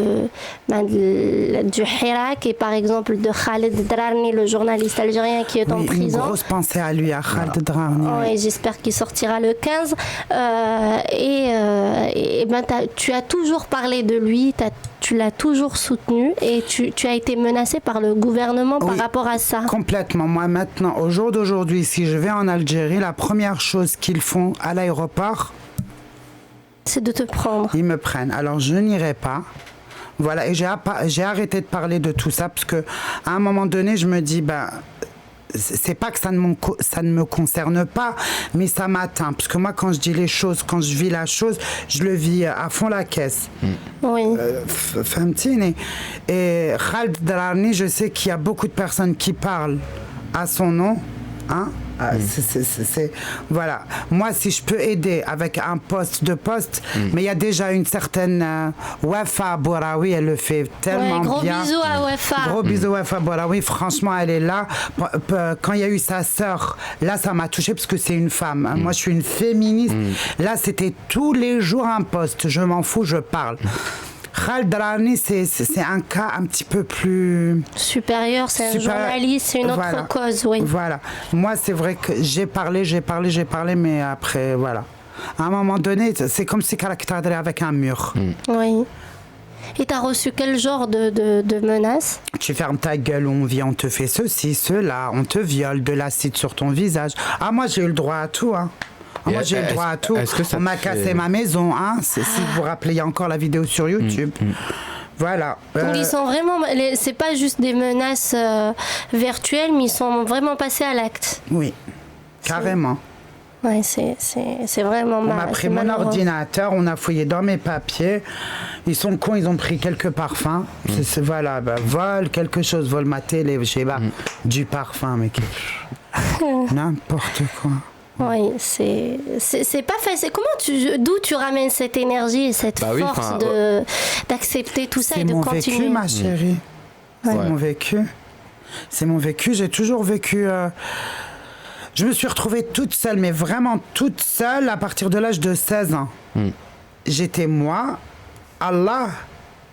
Speaker 1: Hirak et par exemple de Khaled Drarni, le journaliste algérien qui est en
Speaker 3: une
Speaker 1: prison.
Speaker 3: grosse pensée à lui, à Khaled Drarni.
Speaker 1: Oui, j'espère qu'il sortira le 15. Tu as toujours parlé de lui, tu l'as toujours soutenu et tu as été menacé par le gouvernement par
Speaker 3: Oui,
Speaker 1: rapport à ça.
Speaker 3: Complètement. Moi, maintenant, au jour d'aujourd'hui, si je vais en Algérie, la première chose qu'ils font à l'aéroport,
Speaker 1: C'est de te prendre.
Speaker 3: ils me prennent. Alors, je n'irai pas. Voilà, et j'ai arrêté de parler de tout ça parce que à un moment donné, je me dis, ben, c'est pas que ça ne me concerne pas, mais ça m'atteint. Parce que moi, quand je dis les choses, quand je vis la chose, je le vis à fond la caisse.
Speaker 1: Oui.
Speaker 3: Fahmtini. Et Khaled Darani, je sais qu'il y a beaucoup de personnes qui parlent à son nom. Hein? Voilà. Moi, si je peux aider avec un poste, mais il y a déjà une certaine Wafa Boraoui, elle le fait tellement
Speaker 1: gros
Speaker 3: bien.
Speaker 1: Gros bisous à Wafa.
Speaker 3: Gros bisous à Wafa Boraoui. Franchement, elle est là. Quand il y a eu sa sœur, là, ça m'a touchée parce que c'est une femme. Moi, je suis une féministe. Là, c'était tous les jours un poste. Je m'en fous, je parle. Khaled Darani, c'est un cas un petit peu plus...
Speaker 1: supérieur, c'est un journaliste, c'est une autre cause, oui.
Speaker 3: Voilà. Moi, c'est vrai que j'ai parlé, mais après, voilà. À un moment donné, c'est comme si caractérisé avec un mur.
Speaker 1: Oui. Et t'as reçu quel genre de menaces? Tu
Speaker 3: fermes ta gueule, on vient, on te fait ceci, cela, on te viole, de l'acide sur ton visage. Ah, moi, j'ai eu le droit à tout, hein. Moi, j'ai le droit à tout. On m'a cassé ma maison, hein. Si vous vous rappelez, il y a encore la vidéo sur YouTube. Voilà.
Speaker 1: Donc, ils sont vraiment... C'est pas juste des menaces virtuelles, mais ils sont vraiment passés à l'acte.
Speaker 3: Oui, carrément.
Speaker 1: Ouais, c'est vraiment mal.
Speaker 3: On m'a pris mon ordinateur, on a fouillé dans mes papiers. Ils sont cons, ils ont pris quelques parfums. Voilà, vol quelque chose, vol ma télé, je sais pas, du parfum, mais n'importe quoi.
Speaker 1: Oui, c'est pas facile. D'où tu ramènes cette énergie et cette force d'accepter tout ça et de continuer?
Speaker 3: C'est mon vécu, ma chérie. C'est mon vécu. C'est mon vécu. J'ai toujours vécu... Je me suis retrouvée toute seule, mais vraiment toute seule à partir de l'âge de 16 ans. J'étais moi, Allah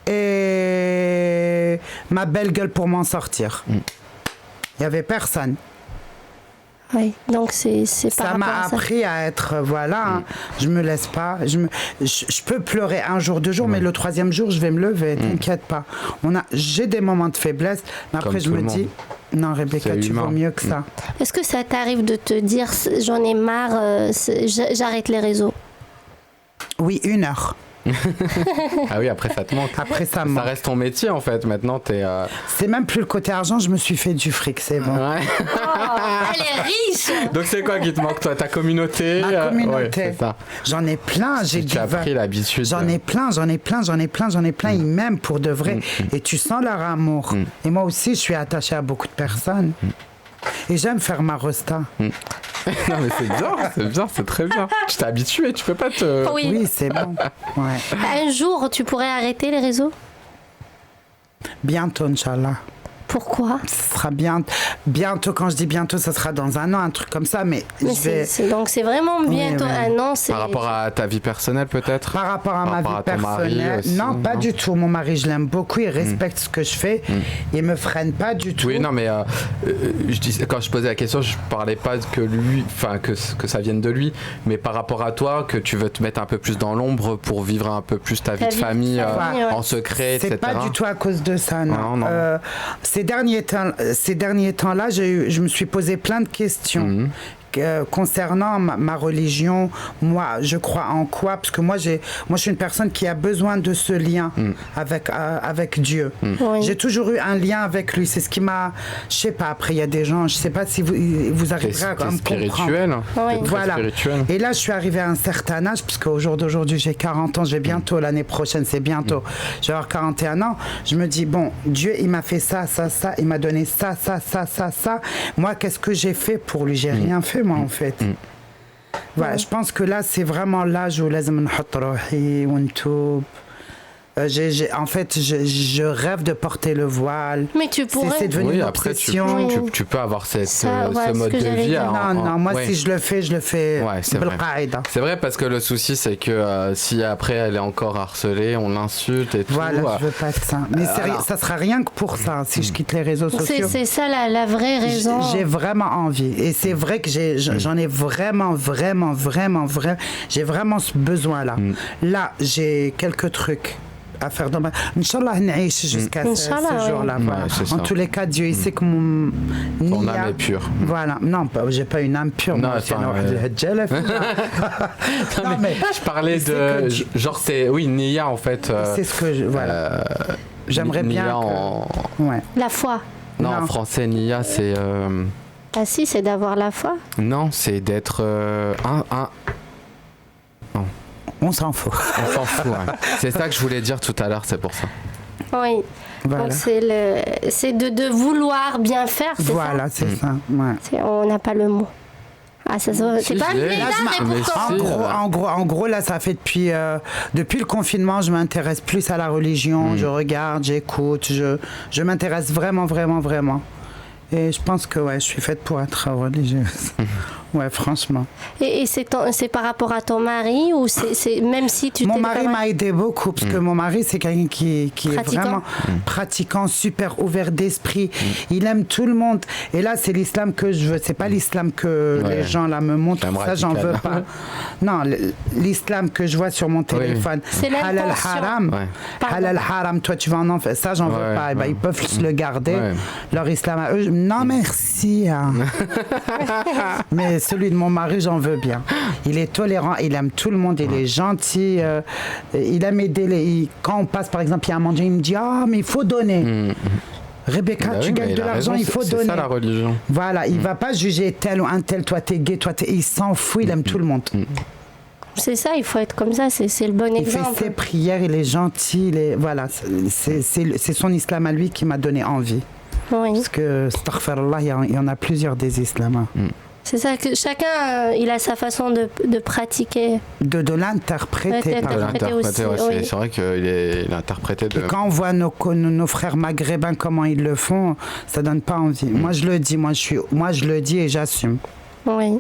Speaker 3: et ma belle gueule pour m'en sortir. Il n'y avait personne.
Speaker 1: Oui, donc c'est
Speaker 3: ça m'a appris à être, voilà, je me laisse pas, je peux pleurer un jour, 2 jours, mais le 3e jour, je vais me lever, t'inquiète pas. J'ai des moments de faiblesse, mais après je me dis, non Rebecca, tu vaux mieux que ça.
Speaker 1: Est-ce que ça t'arrive de te dire, j'en ai marre, j'arrête les réseaux?
Speaker 3: Oui, 1 heure.
Speaker 2: Ah oui, après ça te manque.
Speaker 3: Après ça
Speaker 2: reste ton métier en fait. Maintenant t'es.
Speaker 3: C'est même plus le côté argent. Je me suis fait du fric, c'est bon.
Speaker 1: Ouais. Elle est riche.
Speaker 2: Donc c'est quoi qui te manque toi? Ta communauté?
Speaker 3: Ma communauté.
Speaker 2: Ouais, c'est ça.
Speaker 3: J'en ai plein.
Speaker 2: Tu as pris l'habitude.
Speaker 3: J'en ai plein. Ils m'aiment pour de vrai. Et tu sens leur amour. Et moi aussi, je suis attachée à beaucoup de personnes. Et j'aime faire ma rosta.
Speaker 2: Non mais c'est bien, c'est très bien. Tu t'es habitué, tu peux pas te...
Speaker 3: Oui, c'est bon. Ouais.
Speaker 1: Un jour, tu pourrais arrêter les réseaux?
Speaker 3: Bientôt, Inch'Allah.
Speaker 1: Pourquoi?
Speaker 3: Ce sera bientôt, quand je dis bientôt, ça sera dans 1 an, un truc comme ça, mais
Speaker 1: donc c'est vraiment bientôt 1 an.
Speaker 2: Par rapport à ta vie personnelle peut-être?
Speaker 3: Par rapport à ma vie personnelle, non, pas du tout. Mon mari, je l'aime beaucoup, il respecte ce que je fais, il me freine pas du tout.
Speaker 2: Oui, non, mais quand je posais la question, je parlais pas que lui, enfin que ça vienne de lui, mais par rapport à toi, que tu veux te mettre un peu plus dans l'ombre pour vivre un peu plus ta vie de famille en secret, etc.
Speaker 3: C'est pas du tout à cause de ça, non. Ces derniers temps-là, je me suis posé plein de questions concernant ma religion. Moi, je crois en quoi? Parce que moi, je suis une personne qui a besoin de ce lien avec Dieu.
Speaker 1: Oui.
Speaker 3: J'ai toujours eu un lien avec lui. C'est ce qui m'a... Je sais pas, après, il y a des gens, je sais pas si vous arriverez à me comprendre.
Speaker 1: Oui.
Speaker 3: Voilà. Spirituel. Et là, je suis arrivée à un certain âge, puisque au jour d'aujourd'hui, j'ai 40 ans. Je vais bientôt, l'année prochaine, c'est bientôt. Je vais avoir 41 ans. Je me dis, bon, Dieu, il m'a fait ça. Il m'a donné ça. Moi, qu'est-ce que j'ai fait pour lui? J'ai rien fait, moi, en fait. Voilà, je pense que là, c'est vraiment l'âge où لازم نحط روحي ونتوب. En fait, je rêve de porter le voile.
Speaker 1: Mais tu pourrais.
Speaker 3: C'est devenu une
Speaker 2: après,
Speaker 3: obsession.
Speaker 2: Tu peux avoir ce mode de vie.
Speaker 3: Non, moi, si je le fais,
Speaker 2: c'est vrai. C'est vrai, parce que le souci, c'est que si après elle est encore harcelée, on l'insulte et tout.
Speaker 3: Voilà, je veux pas de ça. Mais ça sera rien que pour ça, si je quitte les réseaux sociaux.
Speaker 1: C'est ça la vraie raison.
Speaker 3: J'ai vraiment envie. Et c'est vrai que j'en ai vraiment, j'ai vraiment ce besoin-là. Là, j'ai quelques trucs à faire dans ma... Inch'Allah, n'ish jusqu'à ce jour-là. Voilà. En tous les cas, Dieu, il sait que mon
Speaker 2: âme est pure.
Speaker 3: Voilà. Non, j'ai pas une âme pure.
Speaker 2: Non, mais je parlais de... Genre, c'est... Oui, Nia, en fait.
Speaker 3: C'est ce que je... Voilà. J'aimerais bien
Speaker 1: La foi.
Speaker 2: Non, en français, Nia, c'est...
Speaker 1: Ah si, c'est d'avoir la foi.
Speaker 2: Non, c'est d'être
Speaker 3: On s'en fout.
Speaker 2: On s'en fout. Ouais. C'est ça que je voulais dire tout à l'heure, c'est pour ça.
Speaker 1: Oui.
Speaker 3: Voilà.
Speaker 1: Donc c'est de vouloir bien faire, c'est
Speaker 3: Voilà, c'est ça. Ouais.
Speaker 1: On n'a pas le mot. Ah, ça, c'est
Speaker 2: Si,
Speaker 1: pas
Speaker 2: je
Speaker 1: un
Speaker 2: l'ai.
Speaker 1: plaisir,
Speaker 2: Là,
Speaker 1: mais
Speaker 2: mais
Speaker 1: pourtant.
Speaker 2: si.
Speaker 3: En gros, là, ça fait depuis le confinement, je m'intéresse plus à la religion. Je regarde, j'écoute, je m'intéresse vraiment, vraiment, vraiment. Et je pense que ouais, je suis faite pour être religieuse. Ouais, franchement.
Speaker 1: Et c'est par rapport à ton mari ou c'est même si tu
Speaker 3: Mon
Speaker 1: t'es
Speaker 3: mari
Speaker 1: pas-
Speaker 3: m'a aidé beaucoup parce que mon mari, c'est quelqu'un qui est
Speaker 1: Pratiquant.
Speaker 3: vraiment pratiquant, super ouvert d'esprit. Il aime tout le monde. Et là, c'est l'islam que je veux. C'est pas l'islam que
Speaker 2: Ouais.
Speaker 3: les gens là me montrent.
Speaker 2: L'islam
Speaker 3: Ça, j'en
Speaker 2: radical.
Speaker 3: veux pas. Non, l'islam que je vois sur mon téléphone.
Speaker 1: C'est
Speaker 3: Halal
Speaker 1: l'intention.
Speaker 3: haram.
Speaker 2: Ouais.
Speaker 1: Pardon.
Speaker 3: Halal haram. Toi, tu vas en enfer. Ça, j'en veux
Speaker 2: Ouais,
Speaker 3: pas. Eh ben,
Speaker 2: ouais.
Speaker 3: ils peuvent se le garder.
Speaker 2: Ouais.
Speaker 3: Leur islam à eux. Non, merci. Hein. Mais celui de mon mari, j'en veux bien. Il est tolérant, il aime tout le monde, il est gentil. Il aime aider. Quand on passe, par exemple, il y a à manger, il me dit ah, mais il faut donner. Rebecca,
Speaker 2: Bah
Speaker 3: tu
Speaker 2: oui, mais
Speaker 3: gagnes de
Speaker 2: il a
Speaker 3: l'argent,
Speaker 2: raison,
Speaker 3: il faut
Speaker 2: c'est
Speaker 3: donner.
Speaker 2: ça la religion.
Speaker 3: Voilà, il va pas juger tel ou un tel, toi t'es gay, toi t'es. Il s'en fout, il aime tout le monde.
Speaker 1: C'est ça, il faut être comme ça, c'est le bon
Speaker 3: Il fait
Speaker 1: exemple.
Speaker 3: ses prières, il est gentil, voilà. C'est son islam à lui qui m'a donné envie.
Speaker 1: Oui.
Speaker 3: Parce que, astaghfirullah, il y en a plusieurs des islams.
Speaker 1: C'est ça que chacun, il a sa façon de pratiquer.
Speaker 3: De l'interpréter.
Speaker 1: Peut-être.
Speaker 3: par
Speaker 2: De
Speaker 3: exemple.
Speaker 1: Interpréter
Speaker 2: l'interpréter,
Speaker 1: aussi,
Speaker 2: ouais,
Speaker 1: oui.
Speaker 2: c'est vrai qu'il est interprété de.
Speaker 3: Et quand on voit nos frères maghrébins, comment ils le font, ça donne pas envie. Moi, je le dis, moi, je le dis et j'assume.
Speaker 1: Oui.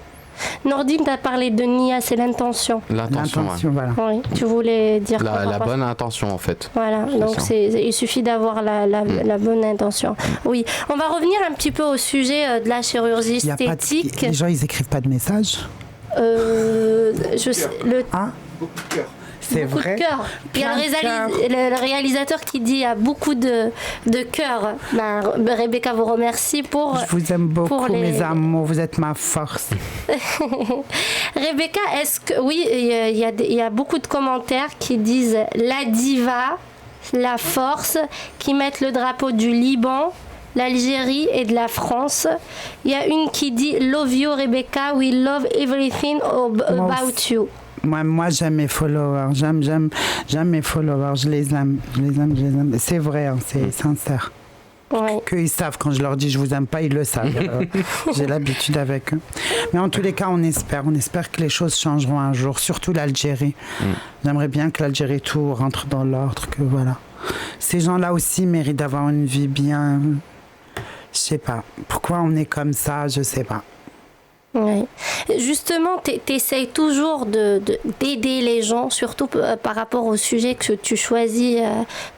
Speaker 1: Nordine, tu as parlé de Nia, c'est l'intention.
Speaker 2: L'intention,
Speaker 3: L'intention, voilà.
Speaker 1: Oui. Tu voulais dire
Speaker 2: ouais.
Speaker 1: quoi par
Speaker 2: La
Speaker 1: rapport à
Speaker 2: bonne intention, en fait.
Speaker 1: Voilà,
Speaker 2: C'est
Speaker 1: donc
Speaker 2: ça.
Speaker 1: il suffit d'avoir la bonne intention. Oui, on va revenir un petit peu au sujet de la chirurgie
Speaker 3: Il y a pas de-
Speaker 1: esthétique.
Speaker 3: les gens, ils écrivent pas de messages.
Speaker 1: Je sais,
Speaker 3: Hein? C'est
Speaker 1: beaucoup
Speaker 3: vrai.
Speaker 1: de cœur. Il y a
Speaker 3: Plein de
Speaker 1: le réalisateur qui dit il y a beaucoup de cœur. Ben, Rebecca vous remercie pour.
Speaker 3: Je vous aime beaucoup,
Speaker 1: pour les-
Speaker 3: mes amours. Vous êtes ma force.
Speaker 1: Rebecca, est-ce que. Oui, il y a beaucoup de commentaires qui disent la diva, la force, qui mettent le drapeau du Liban, l'Algérie et de la France. Il y a une qui dit Love you, Rebecca, we love everything about you.
Speaker 3: Moi, j'aime mes followers. J'aime mes followers. Je les aime. C'est vrai, hein, c'est sincère.
Speaker 1: Ouais.
Speaker 3: Qu'ils savent, quand je leur dis je vous aime pas, ils le savent. J'ai l'habitude avec eux. Mais en tous les cas, on espère que les choses changeront un jour, surtout l'Algérie. J'aimerais bien que l'Algérie, tout rentre dans l'ordre, que voilà. Ces gens-là aussi méritent d'avoir une vie bien. Je sais pas. Pourquoi on est comme ça, je sais pas.
Speaker 1: Ouais. Justement, tu essayes toujours d'aider les gens, surtout par rapport aux sujets que tu choisis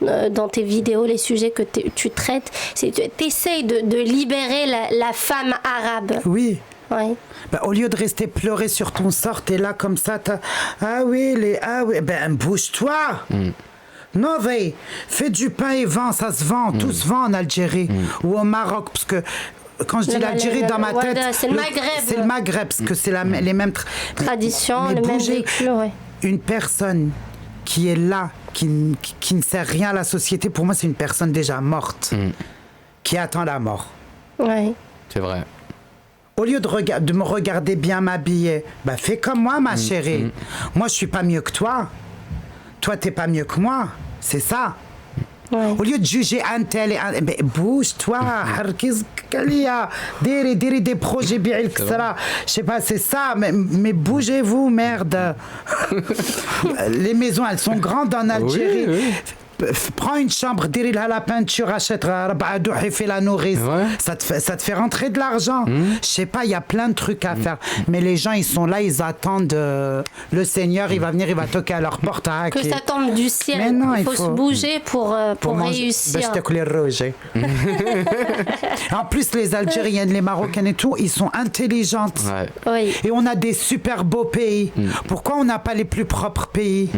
Speaker 1: dans tes vidéos, les sujets que tu traites. Tu essayes de libérer la femme arabe.
Speaker 3: Oui.
Speaker 1: Ouais.
Speaker 3: Bah, au lieu de rester pleurer sur ton sort, t'es là comme ça, ah oui, ben bouge-toi. Non, veille, fais du pain et vends, ça se vend, tout se vend en Algérie ou au Maroc, parce que quand je dis l'Algérie dans ma tête,
Speaker 1: c'est le Maghreb.
Speaker 3: C'est le Maghreb, parce que c'est les mêmes
Speaker 1: Traditions,
Speaker 3: mais
Speaker 1: le même
Speaker 3: bougez.
Speaker 1: vécu, ouais.
Speaker 3: Une personne qui est là, qui ne sert rien à la société, pour moi, c'est une personne déjà morte, qui attend la mort.
Speaker 1: Ouais.
Speaker 2: C'est vrai.
Speaker 3: Au lieu de me regarder bien m'habiller, bah fais comme moi, ma chérie. Moi, je suis pas mieux que toi. Toi, t'es pas mieux que moi. C'est ça.
Speaker 1: Ouais.
Speaker 3: Au lieu de juger un tel et un... Mais bouge-toi, diri des projets bien je sais pas, c'est ça, mais bougez-vous, merde. Les maisons, elles sont grandes en Algérie.
Speaker 2: Oui.
Speaker 3: Prends une chambre, diri la peinture, achète et fais la nourrice.
Speaker 2: Ouais.
Speaker 3: Ça te fait rentrer de l'argent. Je sais pas, il y a plein de trucs à faire. Mais les gens, ils sont là, ils attendent le Seigneur, il va venir, il va toquer à leur porte.
Speaker 1: Que ça tombe du ciel.
Speaker 3: Mais non,
Speaker 1: il faut se bouger pour
Speaker 3: manger.
Speaker 1: réussir.
Speaker 3: Ben, je te coule les rouges. En plus, les Algériennes, les Marocaines et tout, ils sont intelligentes.
Speaker 2: Ouais.
Speaker 1: Oui.
Speaker 3: Et on a des super beaux pays. Pourquoi on n'a pas les plus propres pays?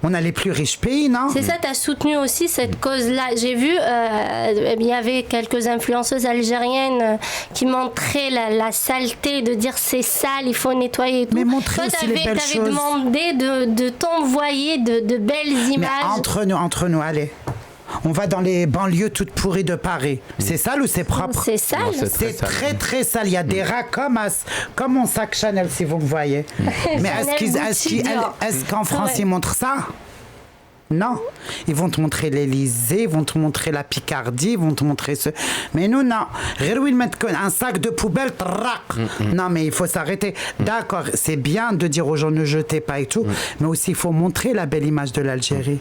Speaker 3: On a les plus riches pays, non?
Speaker 1: C'est ça, tu as soutenu aussi cette cause-là. J'ai vu, il y avait quelques influenceuses algériennes qui montraient la saleté, de dire c'est sale, il faut nettoyer et tout.
Speaker 3: Mais montrez
Speaker 1: Toi,
Speaker 3: aussi les belles
Speaker 1: t'avais
Speaker 3: choses.
Speaker 1: demandé de t'envoyer de belles
Speaker 3: Mais
Speaker 1: images.
Speaker 3: entre nous, allez. On va dans les banlieues toutes pourries de Paris. C'est sale ou c'est propre?
Speaker 1: C'est sale.
Speaker 2: Non,
Speaker 3: C'est très très sale. Il y a des rats comme mon sac Chanel, si vous me voyez. Mais est-ce qu'en France, ils montrent ça? Non. Ils vont te montrer l'Élysée, ils vont te montrer la Picardie, ils vont te montrer ce... Mais nous, non. Un sac de poubelle, non, mais il faut s'arrêter. D'accord, c'est bien de dire aux gens ne jetez pas et tout, mais aussi il faut montrer la belle image de l'Algérie.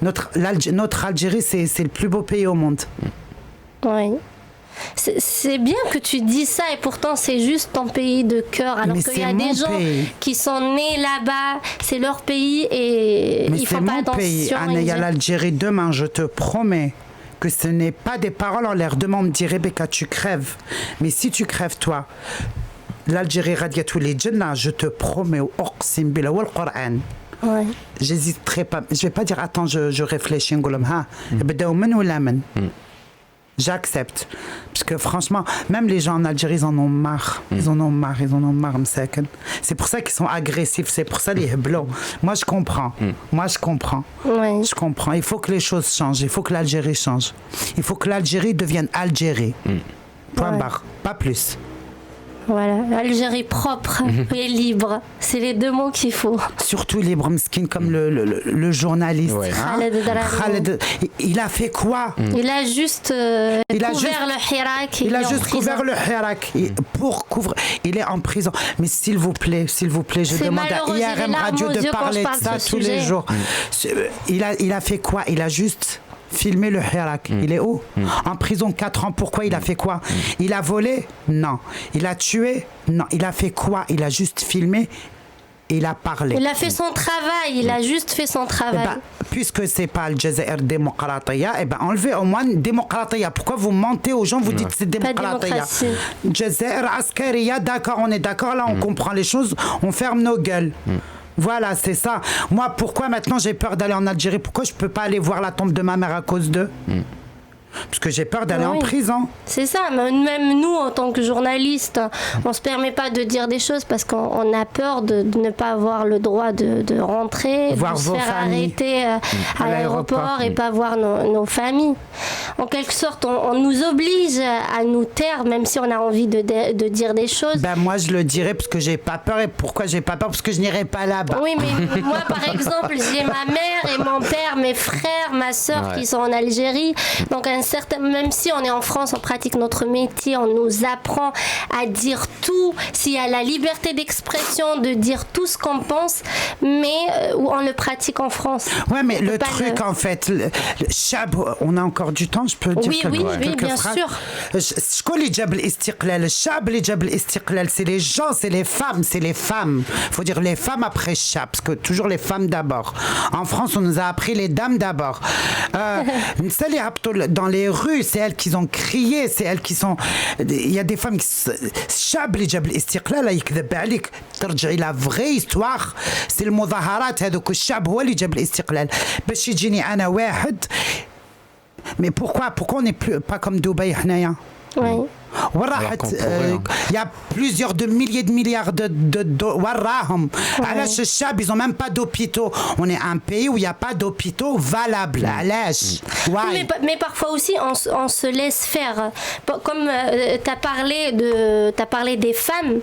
Speaker 3: Notre Algérie, c'est le plus beau pays au monde.
Speaker 1: Oui. C'est bien que tu dis ça et pourtant c'est juste ton pays de cœur alors qu'il y a des gens qui sont nés là-bas, c'est leur pays et ils font pas attention.
Speaker 3: Anna, il y a l'Algérie demain, je te promets que ce n'est pas des paroles en l'air. Demain on me dit Rebecca tu crèves, mais si tu crèves toi, l'Algérie radiatou les djinna, je te promets au Oqsim Billah wal Qur'an.
Speaker 1: Ouais.
Speaker 3: J'hésiterai pas, je vais pas dire attends je réfléchis j'accepte. Parce que franchement, même les gens en Algérie, ils en ont marre. Ils en ont marre, m'saken. C'est pour ça qu'ils sont agressifs, c'est pour ça les heblos. Moi, je comprends.
Speaker 1: Ouais.
Speaker 3: Je comprends. Il faut que les choses changent. Il faut que l'Algérie change. Il faut que l'Algérie devienne Algérie. Point barre. Pas plus.
Speaker 1: Voilà, Algérie propre et libre, c'est les deux mots qu'il faut.
Speaker 3: Surtout libre, mskin, comme le journaliste. Ouais.
Speaker 1: Khaled,
Speaker 3: il a fait quoi?
Speaker 1: Il a juste couvert le Hirak.
Speaker 3: Il a juste couvert le Hirak pour couvrir. Il est en prison. Mais s'il vous plaît, je demande à IRM Radio de parler de ça tous les jours. Il a fait quoi? Il a juste filmer le Hirak. Il est où? En prison 4 ans. Pourquoi? Il a fait quoi? Il a volé? Non. Il a tué? Non. Il a fait quoi? Il a juste filmé et il a parlé.
Speaker 1: Il a fait son travail. Il a juste fait son travail.
Speaker 3: Puisque c'est pas le Jazair démocratia, enlevez au moins démocratia. Pourquoi vous mentez aux gens? Vous dites que c'est démocratia. Jazair askaria, d'accord, on est d'accord. Là, on comprend les choses. On ferme nos gueules. Voilà, c'est ça. Moi, pourquoi maintenant j'ai peur d'aller en Algérie? Pourquoi je peux pas aller voir la tombe de ma mère à cause d'eux? Parce que j'ai peur d'aller en prison.
Speaker 1: C'est ça, même nous en tant que journalistes, on se permet pas de dire des choses parce qu'on a peur de ne pas avoir le droit de rentrer,
Speaker 3: voir
Speaker 1: de se faire arrêter à l'aéroport et pas voir nos familles. En quelque sorte, on nous oblige à nous taire, même si on a envie de dire des choses.
Speaker 3: Moi, je le dirais parce que j'ai pas peur. Et pourquoi j'ai pas peur? Parce que je n'irai pas là-bas.
Speaker 1: Oui, mais moi, par exemple, j'ai ma mère et mon père, mes frères, ma sœur qui sont en Algérie. Donc, même si on est en France, on pratique notre métier, on nous apprend à dire tout, s'il y a la liberté d'expression, de dire tout ce qu'on pense, mais on le pratique en France.
Speaker 3: Ouais, mais le truc, en fait, le chab, on a encore du temps, je peux dire quelques
Speaker 1: bien
Speaker 3: phrases.
Speaker 1: sûr.
Speaker 3: Je connais Jabal Istiqlal, le chab, les Jabal Istiqlal, c'est les gens, c'est les femmes. Faut dire les femmes après chab, parce que toujours les femmes d'abord. En France, on nous a appris les dames d'abord. Dans les rues, c'est elles qui ont crié, c'est elles qui sont... Il y a des femmes qui... Chab اللي جاب الاستقلال يكذب عليك ترجعي la vraie histoire c'est المظاهرات هذوك الشعب هو اللي جاب الاستقلال باش يجيني أنا واحد mais pourquoi on n'est pas comme Dubaï حنايا il y a plusieurs milliers de milliards de ils n'ont même pas d'hôpitaux. On est un pays où il n'y a pas d'hôpitaux valables.
Speaker 1: Mais parfois aussi on se laisse faire. Comme tu as parlé des femmes,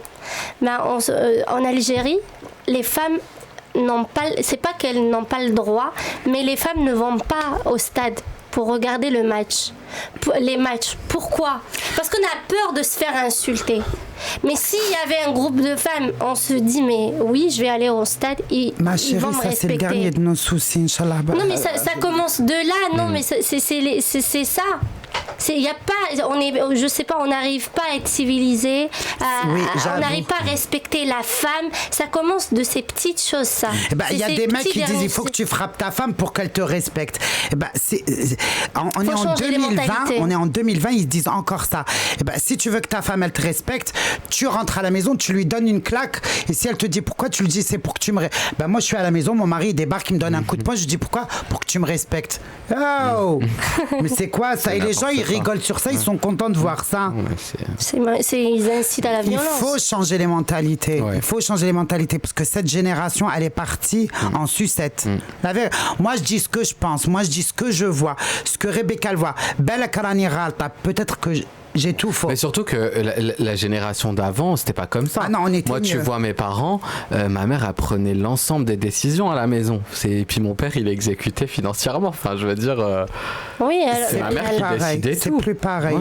Speaker 1: en Algérie, les femmes c'est pas qu'elles n'ont pas le droit, mais les femmes ne vont pas au stade pour regarder les matchs. Pourquoi? Parce qu'on a peur de se faire insulter. Mais s'il y avait un groupe de femmes, on se dit mais oui, je vais aller au stade et
Speaker 3: ma chérie,
Speaker 1: ils vont me respecter.
Speaker 3: C'est le dernier de nos soucis, Inch'Allah.
Speaker 1: Non mais ça commence de là, non mais c'est ça. Y a pas, je sais pas, on n'arrive pas à être civilisé, on n'arrive pas à respecter la femme. Ça commence de ces petites choses, ça.
Speaker 3: Il y a des mecs qui disent il faut que tu frappes ta femme pour qu'elle te respecte. On est en 2020, ils disent encore ça. Si tu veux que ta femme elle te respecte, tu rentres à la maison, tu lui donnes une claque. Et si elle te dit pourquoi, tu lui dis c'est pour que tu me. Moi je suis à la maison, mon mari il débarque, il me donne un coup de poing, je dis pourquoi? Pour que tu me respectes. Oh, mais c'est quoi ça? Et les gens ils rigolent sur ça, ils sont contents de voir ça.
Speaker 1: Ils incitent à la violence.
Speaker 3: Il faut changer les mentalités. Il faut changer les mentalités parce que cette génération, elle est partie en sucette. Moi, je dis ce que je pense. Moi, je dis ce que je vois. Ce que Rebecca le voit. Bella Karani Ralta. Peut-être que j'ai tout faux.
Speaker 2: Mais surtout que la génération d'avant, c'était pas comme ça.
Speaker 3: Ah non, on était
Speaker 2: Moi, tu
Speaker 3: mieux.
Speaker 2: vois mes parents, ma mère apprenait l'ensemble des décisions à la maison. Et puis mon père, il exécutait financièrement. Enfin, je veux dire.
Speaker 1: Oui,
Speaker 3: c'est
Speaker 2: ma mère qui décidait
Speaker 3: c'est
Speaker 2: tout.
Speaker 3: plus pareil.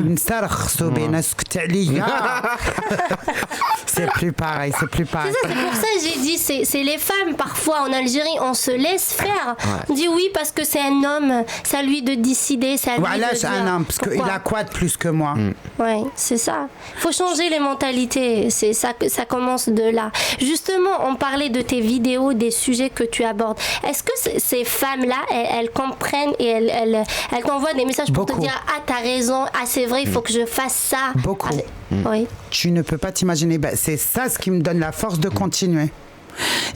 Speaker 3: C'est plus pareil, c'est plus pareil.
Speaker 1: C'est ça, c'est pour ça que j'ai dit, c'est les femmes, parfois, en Algérie, on se laisse faire. On dit oui, parce que c'est un homme, c'est à lui de décider, c'est à lui
Speaker 3: Voilà,
Speaker 1: de
Speaker 3: c'est
Speaker 1: dire.
Speaker 3: un homme, parce qu'il a quoi de plus que moi?
Speaker 1: Oui, c'est ça. Il faut changer les mentalités. C'est ça que ça commence de là. Justement, on parlait de tes vidéos, des sujets que tu abordes. Est-ce que ces femmes-là, elles comprennent et elles t'envoient des messages pour te dire ah, t'as raison, ah, c'est vrai, il faut que je fasse ça.
Speaker 3: Beaucoup.
Speaker 1: Oui.
Speaker 3: Tu ne peux pas t'imaginer. Ben, c'est ça ce qui me donne la force de continuer.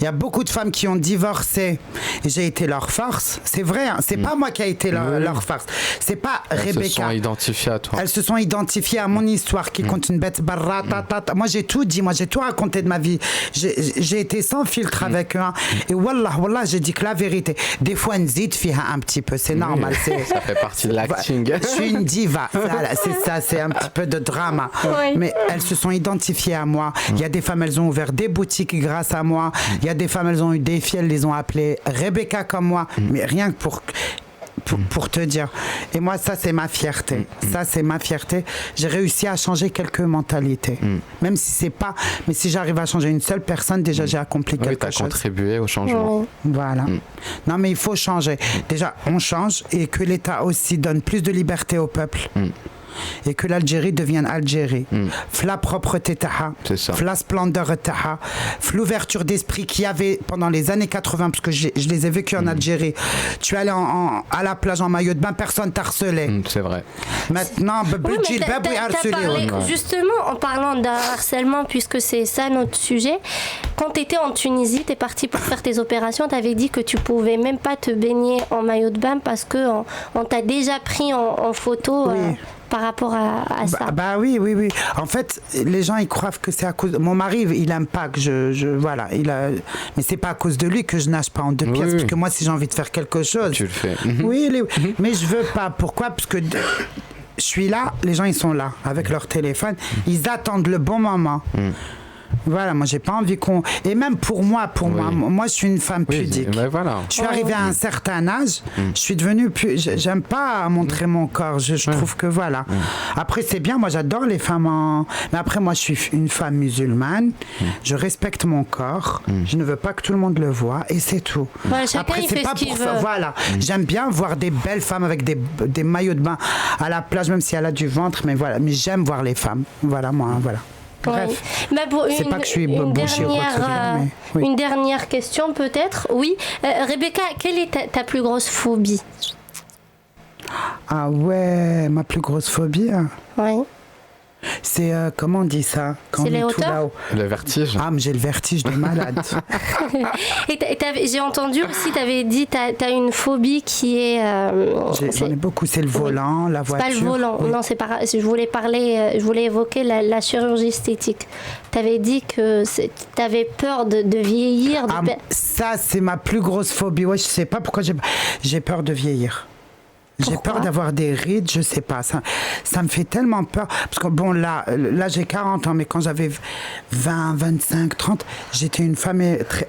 Speaker 3: Il y a beaucoup de femmes qui ont divorcé et j'ai été leur force. C'est vrai, hein, c'est pas moi qui a été leur force. C'est pas Rebecca.
Speaker 2: Elles se sont identifiées à toi.
Speaker 3: Elles se sont identifiées à mon histoire qui compte une bête barra. Moi j'ai tout dit, moi j'ai tout raconté de ma vie. J'ai été sans filtre avec eux. Hein. Et wallah, j'ai dit que la vérité. Des fois, nzid fiha un petit peu, c'est normal.
Speaker 2: Ça fait partie de l'acting.
Speaker 3: Je suis une diva, c'est ça, c'est un petit peu de drama.
Speaker 1: Oui.
Speaker 3: Mais elles se sont identifiées à moi. Il y a des femmes, elles ont ouvert des boutiques grâce à moi. Il y a des femmes, elles ont eu des filles, elles les ont appelées Rebecca comme moi. Mais rien que pour te dire. Et moi, ça, c'est ma fierté. Ça, c'est ma fierté. J'ai réussi à changer quelques mentalités. Même si c'est pas... Mais si j'arrive à changer une seule personne, déjà, j'ai accompli quelque chose.
Speaker 2: Tu as contribué au changement.
Speaker 3: Voilà. Non, mais il faut changer. Déjà, on change et que l'État aussi donne plus de liberté au peuple. Et que l'Algérie devienne Algérie. Fla propreté taha, fla splendeur taha, l'ouverture d'esprit qu'il y avait pendant les années 80, parce que je les ai vécues en Algérie. Tu allais à la plage en maillot de bain, personne t'a harcelé.
Speaker 2: C'est vrai.
Speaker 3: Maintenant,
Speaker 1: justement, en parlant d'un harcèlement, puisque c'est ça notre sujet, quand tu étais en Tunisie, tu es parti pour faire tes opérations, tu avais dit que tu pouvais même pas te baigner en maillot de bain parce qu'on t'a déjà pris en photo. Par rapport à ça.
Speaker 3: Oui. En fait, les gens, ils croient que c'est à cause... Mon mari, il aime pas que voilà. Mais c'est pas à cause de lui que je nage pas en deux pièces. Parce que moi, si j'ai envie de faire quelque chose...
Speaker 2: Tu le fais.
Speaker 3: Mais je veux pas. Pourquoi? Parce que je suis là, les gens, ils sont là, avec leur téléphone. Ils attendent le bon moment. Voilà, moi j'ai pas envie qu'on... Et même pour moi, moi je suis une femme pudique.
Speaker 2: Voilà.
Speaker 3: Je suis arrivée à un certain âge, je suis devenue... J'aime pas montrer mon corps, je trouve que voilà. Après c'est bien, moi j'adore les femmes Mais après moi je suis une femme musulmane, je respecte mon corps, je ne veux pas que tout le monde le voie et c'est tout.
Speaker 1: Voilà, chacun
Speaker 3: après
Speaker 1: il
Speaker 3: c'est
Speaker 1: fait
Speaker 3: pas
Speaker 1: ce qu'il
Speaker 3: pour
Speaker 1: veut.
Speaker 3: ça. Voilà, j'aime bien voir des belles femmes avec des maillots de bain à la plage, même si elle a du ventre, mais voilà, mais j'aime voir les femmes. Voilà, moi, voilà. Bref,
Speaker 1: c'est
Speaker 3: pas que je suis bouchée ou quoi que ce soit, mais
Speaker 1: une dernière question peut-être. Oui, Rebecca, quelle est ta plus grosse phobie?
Speaker 3: Ah ouais, ma plus grosse phobie.
Speaker 1: Oui.
Speaker 3: C'est comment on dit ça quand
Speaker 1: c'est
Speaker 3: on
Speaker 1: les
Speaker 3: est tout
Speaker 1: hauteurs.
Speaker 3: là-haut.
Speaker 2: Le vertige.
Speaker 3: Ah, mais j'ai le vertige de malade.
Speaker 1: Et j'ai entendu aussi, tu avais dit, tu as une phobie qui est...
Speaker 3: J'en ai beaucoup, c'est le volant, la voiture.
Speaker 1: C'est pas le volant, non, c'est pas... Je voulais évoquer la chirurgie esthétique. Tu avais dit que tu avais peur de vieillir.
Speaker 3: Ça, c'est ma plus grosse phobie. Ouais, je sais pas pourquoi j'ai peur de vieillir. J'ai peur d'avoir des rides, je sais pas. Ça me fait tellement peur. Parce que bon, là j'ai 40 ans, mais quand j'avais 20, 25, 30, j'étais une femme très...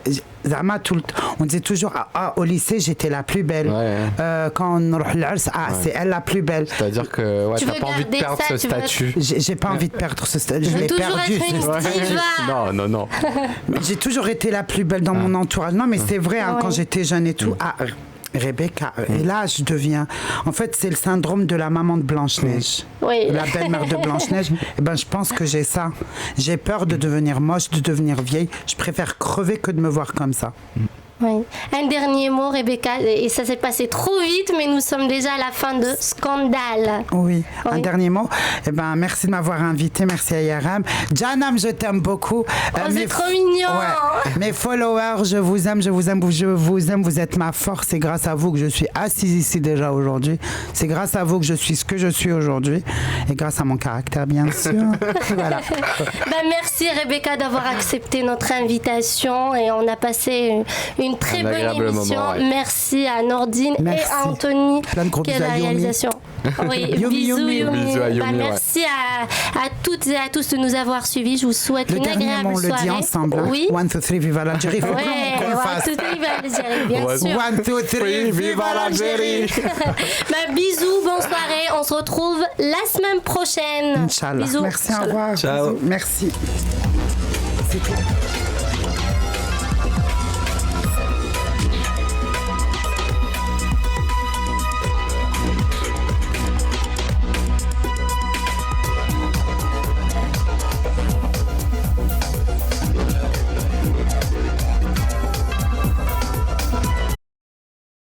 Speaker 3: On disait toujours, au lycée, j'étais la plus belle. Quand on c'est elle la plus belle.
Speaker 2: C'est-à-dire que tu n'as pas envie de perdre ce statut.
Speaker 3: J'ai pas envie de perdre ce statut. Je l'ai perdu.
Speaker 2: Non.
Speaker 3: J'ai toujours été la plus belle dans mon entourage. Non, mais c'est vrai, hein, quand j'étais jeune et tout. Rebecca, et là je deviens... En fait, c'est le syndrome de la maman de Blanche-Neige. La belle-mère de Blanche-Neige. Eh ben, je pense que j'ai ça. J'ai peur de devenir moche, de devenir vieille. Je préfère crever que de me voir comme ça.
Speaker 1: Oui. Un dernier mot, Rebecca, et ça s'est passé trop vite, mais nous sommes déjà à la fin de Scandale.
Speaker 3: Oui, un
Speaker 1: Oui.
Speaker 3: dernier mot. Eh ben, merci de m'avoir invité, merci à Yaram. Janam, je t'aime beaucoup.
Speaker 1: C'est trop mignon.
Speaker 3: Ouais. Mes followers, je vous aime, je vous aime, je vous aime. Vous êtes ma force. C'est grâce à vous que je suis assise ici déjà aujourd'hui. C'est grâce à vous que je suis ce que je suis aujourd'hui. Et grâce à mon caractère, bien sûr. Voilà.
Speaker 1: Merci Rebecca d'avoir accepté notre invitation et on a passé une très bonne
Speaker 2: agréable
Speaker 1: émission.
Speaker 2: moment, ouais.
Speaker 1: Merci à Nordine
Speaker 3: Merci.
Speaker 1: et à Anthony
Speaker 3: Plein de gros
Speaker 1: qui est
Speaker 3: bisous
Speaker 1: la
Speaker 3: à Yumi.
Speaker 1: réalisation. Oui,
Speaker 3: Yumi,
Speaker 1: bisous
Speaker 3: Yumi.
Speaker 1: Yumi.
Speaker 2: Bisous à Yumi, ouais.
Speaker 1: Merci à toutes et à tous de nous avoir suivis. Je vous souhaite
Speaker 3: Le
Speaker 1: une
Speaker 3: dernier
Speaker 1: agréable
Speaker 3: mot, on le
Speaker 1: soirée.
Speaker 3: dit ensemble. Hein.
Speaker 1: Oui.
Speaker 3: 1, 2, 3, viva l'Algérie. Il faut
Speaker 1: Ouais,
Speaker 3: qu'on le fasse.
Speaker 1: tout est bien l'Algérie, bien
Speaker 2: Ouais.
Speaker 1: sûr.
Speaker 3: 1, 2, 3, viva l'Algérie.
Speaker 1: Bisous, bonne soirée. On se retrouve la semaine prochaine.
Speaker 3: Inch'Allah.
Speaker 1: Bisous.
Speaker 3: Merci, au revoir.
Speaker 2: Ciao.
Speaker 3: Bisous. Merci. C'est tout.